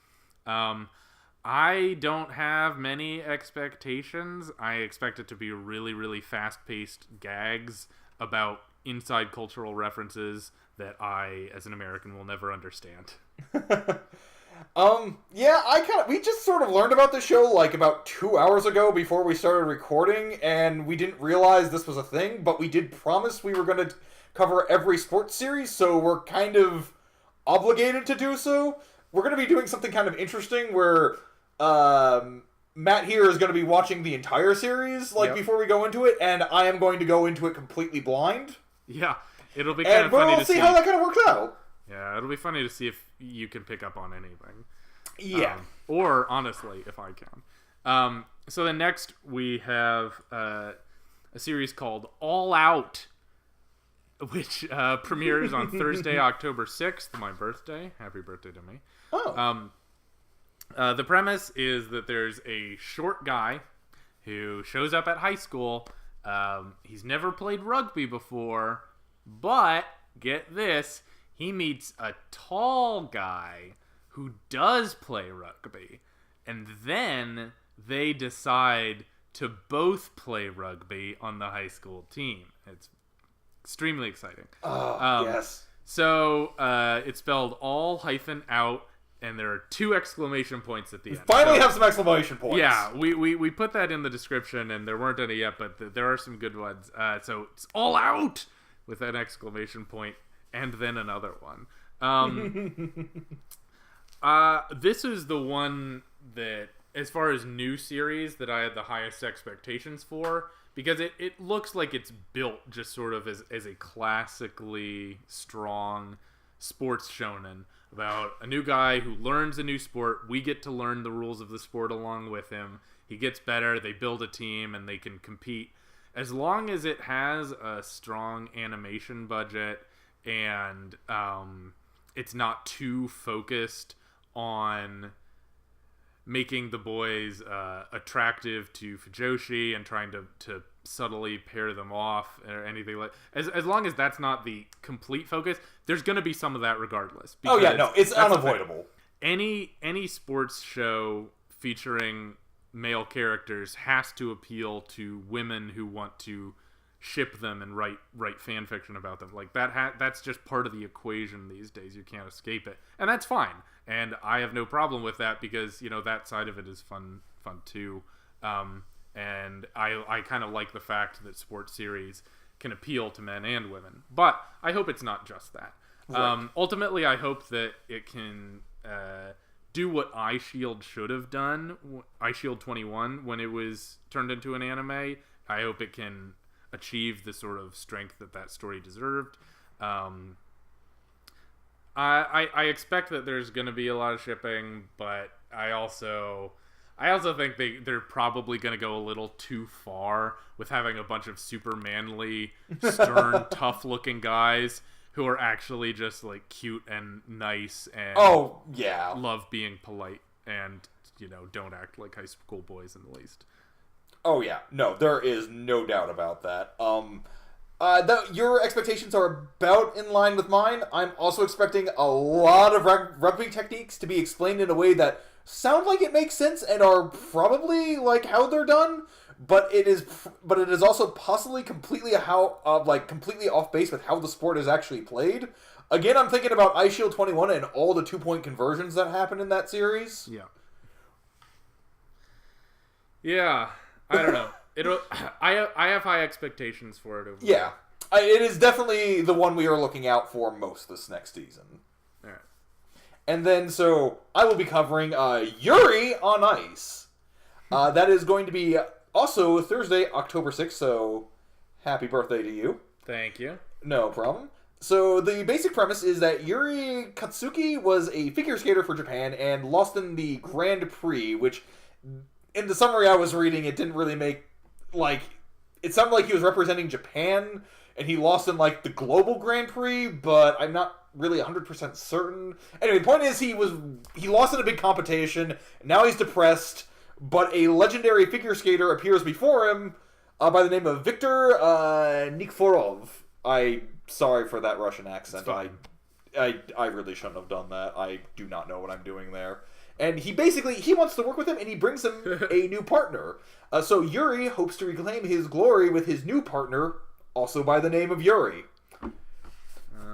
I don't have many expectations. I expect it to be really, really fast-paced gags about inside cultural references that I, as an American, will never understand. Yeah, we just sort of learned about the show like about 2 hours ago before we started recording, and we didn't realize this was a thing, but we did promise we were going to cover every sports series, so we're kind of obligated to do so. We're going to be doing something kind of interesting where, Matt here is going to be watching the entire series, before we go into it, and I am going to go into it completely blind. Yeah, it'll be kind of funny to see. And we'll see how that kind of works out. Yeah, it'll be funny to see if you can pick up on anything. Yeah. Or, honestly, if I can. So then next we have a series called All Out, which premieres on Thursday, October 6th, my birthday. Happy birthday to me. Oh. The premise is that there's a short guy who shows up at high school. He's never played rugby before, but get this, he meets a tall guy who does play rugby, and then they decide to both play rugby on the high school team. It's extremely exciting. Yes. So it's spelled all-out, and there are 2 exclamation points at the end. Finally have some exclamation points. Yeah, we put that in the description, and there weren't any yet, but there are some good ones. So it's all out with an exclamation point, and then another one. This is the one that, as far as new series, that I had the highest expectations for, because it looks like it's built just sort of as a classically strong sports shonen about a new guy who learns a new sport. We get to learn the rules of the sport along with him. He gets better, they build a team, and they can compete. As long as it has a strong animation budget and it's not too focused on making the boys attractive to Fujoshi and trying to subtly pair them off or anything like, as long as that's not the complete focus, there's going to be some of that regardless. Oh yeah, no, it's unavoidable. Any sports show featuring male characters has to appeal to women who want to ship them and write fan fiction about them. Like that's just part of the equation these days. You can't escape it, and that's fine. And I have no problem with that because that side of it is fun too. And I kind of like the fact that sports series can appeal to men and women. But I hope it's not just that. Right. Ultimately, I hope that it can do what iShield should have done, iShield 21, when it was turned into an anime. I hope it can achieve the sort of strength that story deserved. I expect that there's going to be a lot of shipping, but I also think they're probably going to go a little too far with having a bunch of super manly, stern, tough-looking guys who are actually just like cute and nice and love being polite and don't act like high school boys in the least. Oh yeah, no, there is no doubt about that. Your expectations are about in line with mine. I'm also expecting a lot of rugby techniques to be explained in a way that sound like it makes sense and are probably like how they're done, but it is also possibly completely completely off base with how the sport is actually played. Again, I'm thinking about iShield 21 and all the 2-point conversions that happen in that series. Yeah, I don't know. I have high expectations for it. Yeah, it is definitely the one we are looking out for most this next season. All right. And then, so I will be covering Yuri on Ice. That is going to be also Thursday, October 6th. So happy birthday to you. Thank you. No problem. So the basic premise is that Yuri Katsuki was a figure skater for Japan and lost in the Grand Prix, which in the summary I was reading, it didn't really make it sounded like he was representing Japan and he lost in the global Grand Prix, but I'm not really 100% certain. Anyway, the point is he lost in a big competition. Now he's depressed, but a legendary figure skater appears before him by the name of Viktor Nikiforov. Sorry for that Russian accent. I really shouldn't have done that. I do not know what I'm doing there. And he wants to work with him, and he brings him a new partner. So Yuri hopes to reclaim his glory with his new partner, also by the name of Yuri.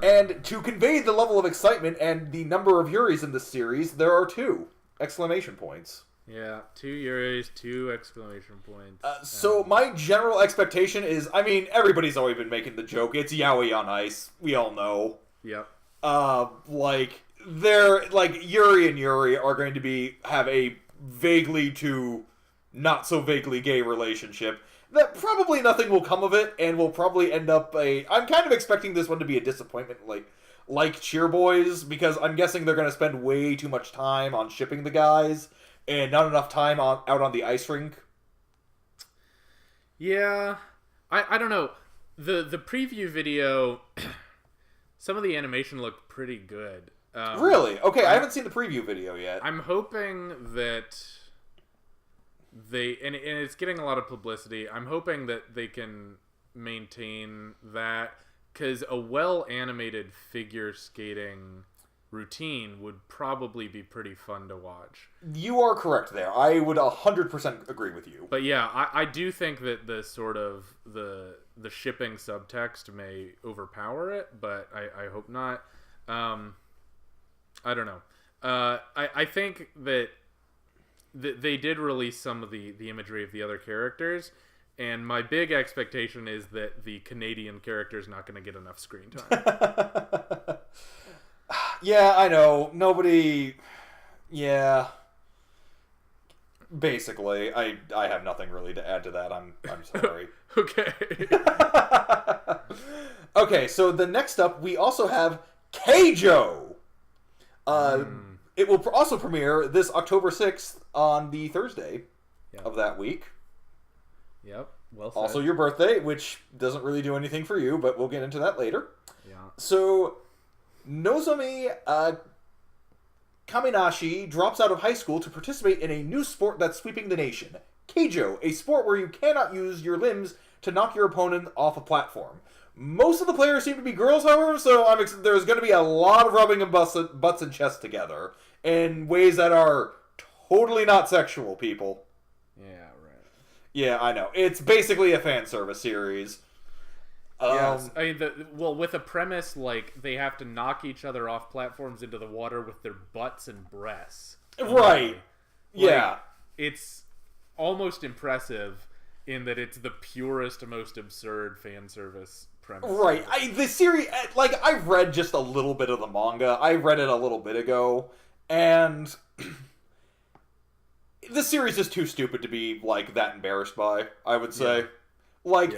And to convey the level of excitement and the number of Yuris in this series, there are 2 exclamation points. Yeah, 2 Yuris, 2 exclamation points. So my general expectation is, I mean, everybody's always been making the joke. It's yaoi on ice. We all know. Yep. They're like Yuri and Yuri are going to have a vaguely to not so vaguely gay relationship. That probably nothing will come of it, and will probably end up I'm kind of expecting this one to be a disappointment, like Cheer Boys, because I'm guessing they're going to spend way too much time on shipping the guys, and not enough time out on the ice rink. Yeah, I don't know. The preview video, some of the animation looked pretty good. Really? Okay, I haven't seen the preview video yet. I'm hoping that and it's getting a lot of publicity. I'm hoping that they can maintain that, because a well-animated figure skating routine would probably be pretty fun to watch. You are correct there. I would 100% agree with you. But yeah, I do think that the sort of the shipping subtext may overpower it, but I hope not. I don't know. I think that they did release some of the imagery of the other characters, and my big expectation is that the Canadian character is not going to get enough screen time. Yeah, I know. Nobody... Yeah. Basically, I have nothing really to add to that. I'm sorry. Okay. Okay, so the next up, we also have Keijo. It will also premiere this October 6th on the Thursday of that week. Yep, well said. Also your birthday, which doesn't really do anything for you, but we'll get into that later. Yeah. So, Nozomi Kaminashi drops out of high school to participate in a new sport that's sweeping the nation. Keijo, a sport where you cannot use your limbs to knock your opponent off a platform. Most of the players seem to be girls, however, so there's going to be a lot of rubbing of butts and chests together in ways that are totally not sexual, people. Yeah, right. Yeah, I know. It's basically a fan service series. Yes, I mean, with a premise like they have to knock each other off platforms into the water with their butts and breasts. Right. Yeah. It's almost impressive in that it's the purest, most absurd fan service premise. Right. The series, I've read just a little bit of the manga. I read it a little bit ago, and the series is too stupid to be, that embarrassed by, I would say. Yeah.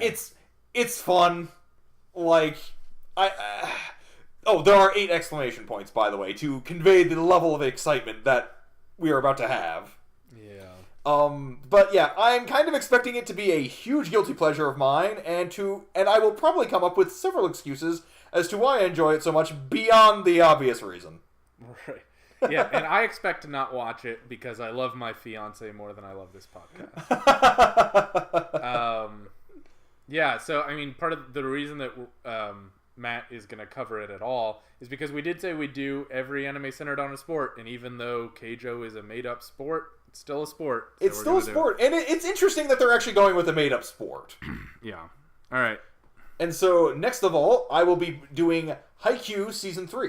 It's fun. There are 8 exclamation points, by the way, to convey the level of excitement that we are about to have. Yeah. But yeah, I'm kind of expecting it to be a huge guilty pleasure of mine, and I will probably come up with several excuses as to why I enjoy it so much beyond the obvious reason. Right. Yeah, and I expect to not watch it because I love my fiance more than I love this podcast. Yeah, so, I mean, part of the reason that Matt is going to cover it at all is because we did say we'd do every anime centered on a sport, and even though Keijo is a made-up sport, it's still a sport. So it's still a sport, and it's interesting that they're actually going with a made-up sport. Yeah. All right. And so, next of all, I will be doing Haikyu Season 3.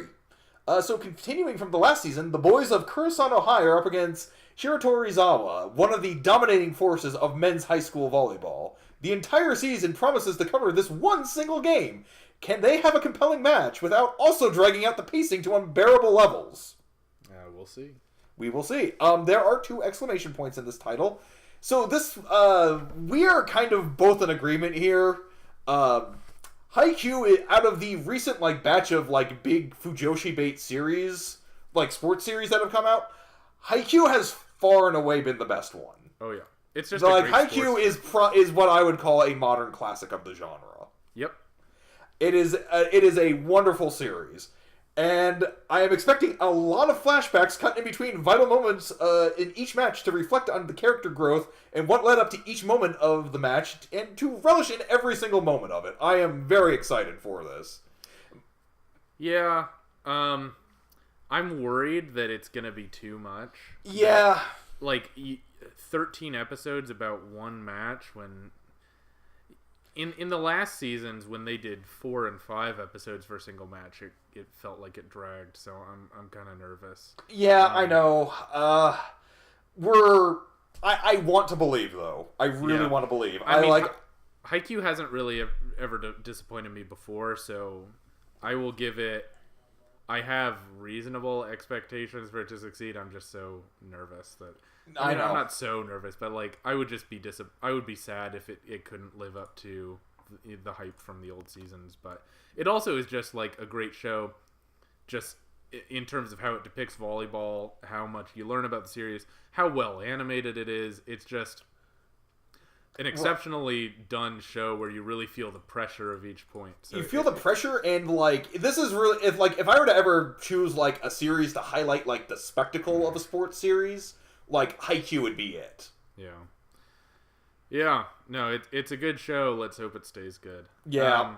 So continuing from the last season, the boys of Kurosano High are up against Shiratorizawa, one of the dominating forces of men's high school volleyball. The entire season promises to cover this one single game. Can they have a compelling match without also dragging out the pacing to unbearable levels? We'll see. We will see. There are 2 exclamation points in this title. So this, we are kind of both in agreement here. Haikyu, out of the recent batch of big Fujoshi bait series, sports series that have come out, Haikyu has far and away been the best one. Oh yeah, it's just Haikyu is what I would call a modern classic of the genre. Yep, it is a wonderful series, and I am expecting a lot of flashbacks cut in between vital moments in each match to reflect on the character growth and what led up to each moment of the match, and to relish in every single moment of it. I am very excited for this. Yeah, I'm worried that it's gonna be too much. Yeah, 13 episodes about one match when in the last seasons when they did 4 and 5 episodes for a single match, it felt like it dragged. So I'm kind of nervous. Yeah, I know. I want to believe though. I really want to believe. I mean, Haikyu hasn't really ever disappointed me before, so I will give it. I have reasonable expectations for it to succeed. I'm just so nervous that I'm not so nervous, but like I would just be I would be sad if it couldn't live up to the hype from the old seasons. But it also is just like a great show, just in terms of how it depicts volleyball, how much you learn about the series, how well animated it is. It's just an exceptionally done show where you really feel the pressure of each point. So you feel the pressure, and like this is really if I were to ever choose like a series to highlight like the spectacle of a sports series, like Haikyu would be it. Yeah. No, it's a good show. Let's hope it stays good. Yeah.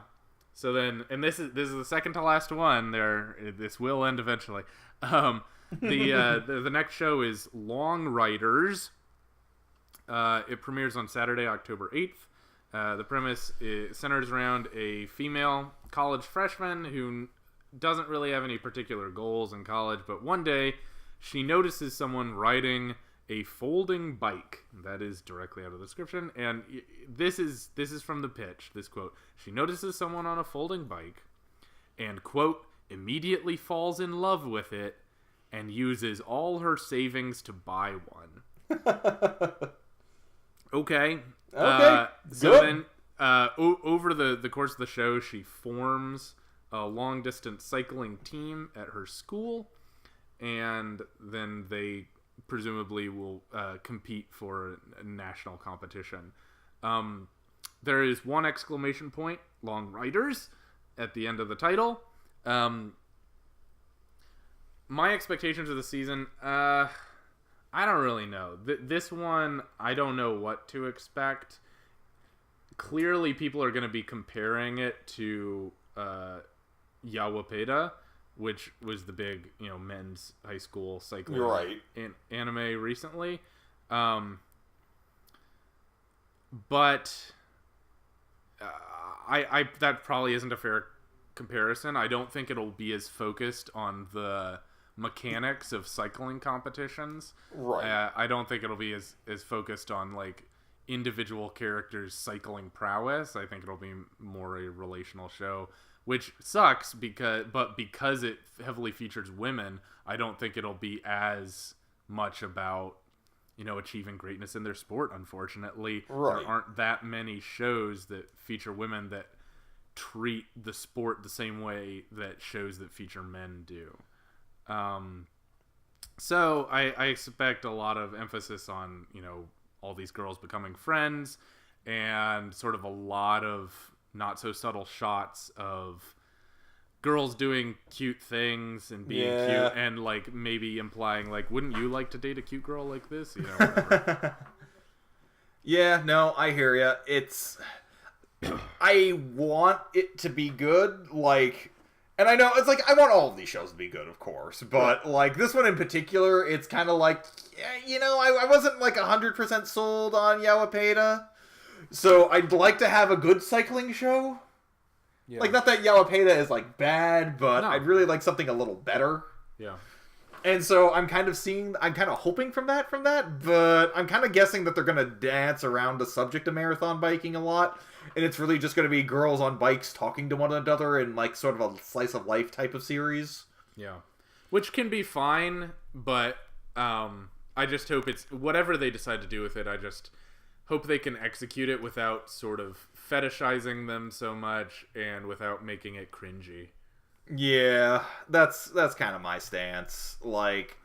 So then, and this is the second to last one. This will end eventually. The next show is Long Riders. It premieres on Saturday, October 8th. The premise centers around a female college freshman who doesn't really have any particular goals in college, but one day she notices someone riding a folding bike. That is directly out of the description, and this is from the pitch. This quote: she notices someone on a folding bike and, quote, immediately falls in love with it and uses all her savings to buy one. Okay. So then, over the course of the show, she forms a long-distance cycling team at her school, and then they presumably will compete for a national competition. There is one exclamation point, Long Riders, at the end of the title. My expectations of the season, I don't really know. This one, I don't know what to expect. Clearly, people are going to be comparing it to Yawapeda, which was the big, men's high school cycling anime recently. But I that probably isn't a fair comparison. I don't think it'll be as focused on the mechanics of cycling competitions. Right. I don't think it'll be as focused on like individual characters' cycling prowess. I think it'll be more a relational show, which sucks because it heavily features women. I don't think it'll be as much about achieving greatness in their sport. Unfortunately, right. There aren't that many shows that feature women that treat the sport the same way that shows that feature men do. So I expect a lot of emphasis on, all these girls becoming friends and sort of a lot of not so subtle shots of girls doing cute things and being cute and like maybe implying like, wouldn't you like to date a cute girl like this? Whatever. Yeah, no, I hear ya. I want it to be good, and I know it's like I want all of these shows to be good, of course, but like this one in particular, it's kind of like, I wasn't like 100% sold on Yawapeda, so I'd like to have a good cycling show. Yeah. Like, not that Yawapeda is like bad, but I'd really like something a little better. Yeah. And so I'm kind of hoping from that, but I'm kind of guessing that they're going to dance around the subject of marathon biking a lot, and it's really just going to be girls on bikes talking to one another in like sort of a slice of life type of series. Yeah. Which can be fine, but I just hope it's whatever they decide to do with it. I just hope they can execute it without sort of fetishizing them so much and without making it cringy. Yeah, that's kind of my stance. Like,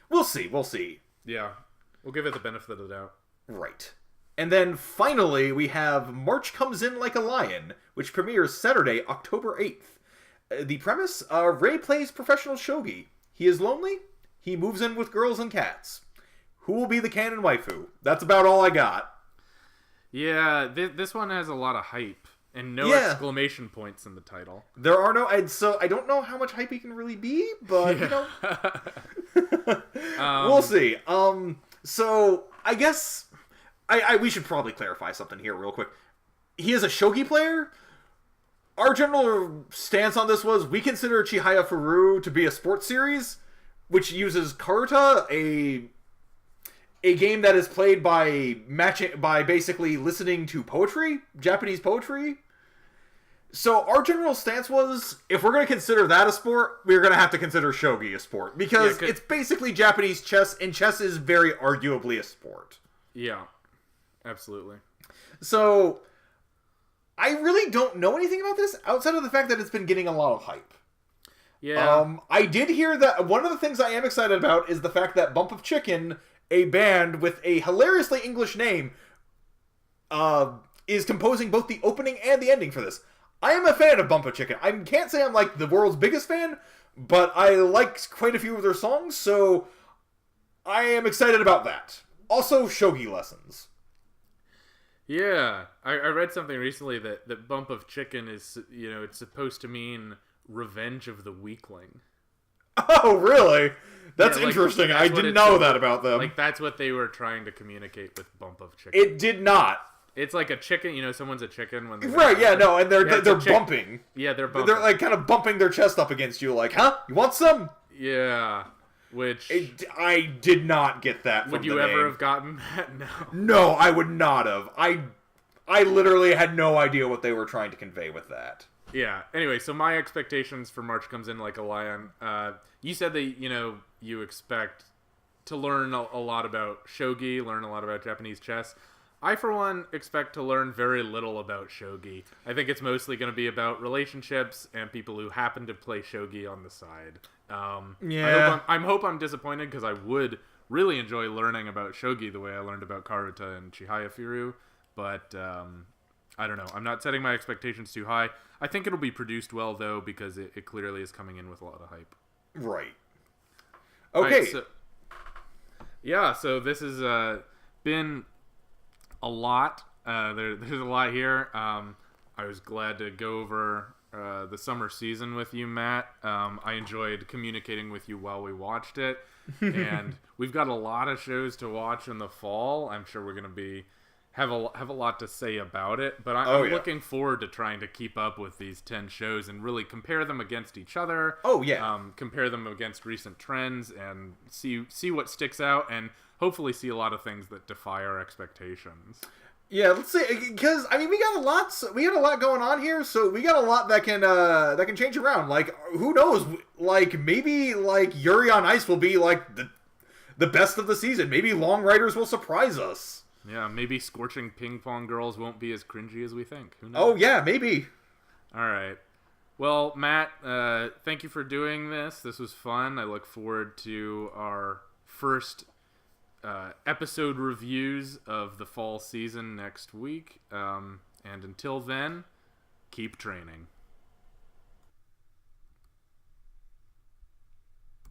we'll see. Yeah, we'll give it the benefit of the doubt. Right. And then finally, we have March Comes In Like a Lion, which premieres Saturday, October 8th. The premise, Ray plays professional shogi. He is lonely. He moves in with girls and cats. Who will be the canon waifu? That's about all I got. Yeah, this one has a lot of hype. And no exclamation points in the title. There are no... So I don't know how much hype he can really be, but, we'll see. So I guess... we should probably clarify something here real quick. he is a shogi player. Our general stance on this was we consider Chihaya Furu to be a sports series, which uses Karuta, a game that is played by basically listening to poetry, Japanese poetry. So our general stance was, if we're going to consider that a sport, we're going to have to consider shogi a sport, because it's basically Japanese chess, and chess is very arguably a sport. Yeah, absolutely. So I really don't know anything about this outside of the fact that it's been getting a lot of hype. Yeah. I did hear that one of the things I am excited about is the fact that Bump of Chicken, a band with a hilariously English name, is composing both the opening and the ending for this. I am a fan of Bump of Chicken. I can't say I'm like the world's biggest fan, but I like quite a few of their songs, so I am excited about that. Also, shogi lessons. Yeah, I read something recently that Bump of Chicken is, it's supposed to mean revenge of the weakling. Oh, really? That's interesting. That's I didn't know that about them. Like, that's what they were trying to communicate with Bump of Chicken. It did not. It's like a chicken, someone's a chicken when they're... Right, yeah, no, and they're bumping. Yeah, they're bumping. They're, like, kind of bumping their chest up against you, like, huh? You want some? Yeah, which... I did not get that from Would you ever have gotten that? No. No, I would not have. I literally had no idea what they were trying to convey with that. Yeah, anyway, so my expectations for March Comes In Like a Lion. You said that, you expect to learn a lot about shogi, learn a lot about Japanese chess. I, for one, expect to learn very little about shogi. I think it's mostly going to be about relationships and people who happen to play shogi on the side. Yeah. I hope I'm disappointed, because I would really enjoy learning about shogi the way I learned about Karuta and Chihaya Furu, but I don't know. I'm not setting my expectations too high. I think it'll be produced well, though, because it clearly is coming in with a lot of hype. Right. Okay. Right, so this has been a lot. There's a lot here. I was glad to go over the summer season with you, Matt. I enjoyed communicating with you while we watched it. And we've got a lot of shows to watch in the fall. I'm sure we're going to have a lot to say about it, but I'm looking forward to trying to keep up with these 10 shows and really compare them against each other. Oh, yeah. Compare them against recent trends and see what sticks out, and hopefully see a lot of things that defy our expectations. Yeah, let's see, because we got a lot going on here, so we got a lot that can change around. Like, who knows? Like, maybe like Yuri on Ice will be like the best of the season. Maybe Long Riders will surprise us. Yeah, maybe Scorching Ping-Pong Girls won't be as cringy as we think. Who knows? Oh, yeah, maybe. All right. Well, Matt, thank you for doing this. This was fun. I look forward to our first episode reviews of the fall season next week. And until then, keep training.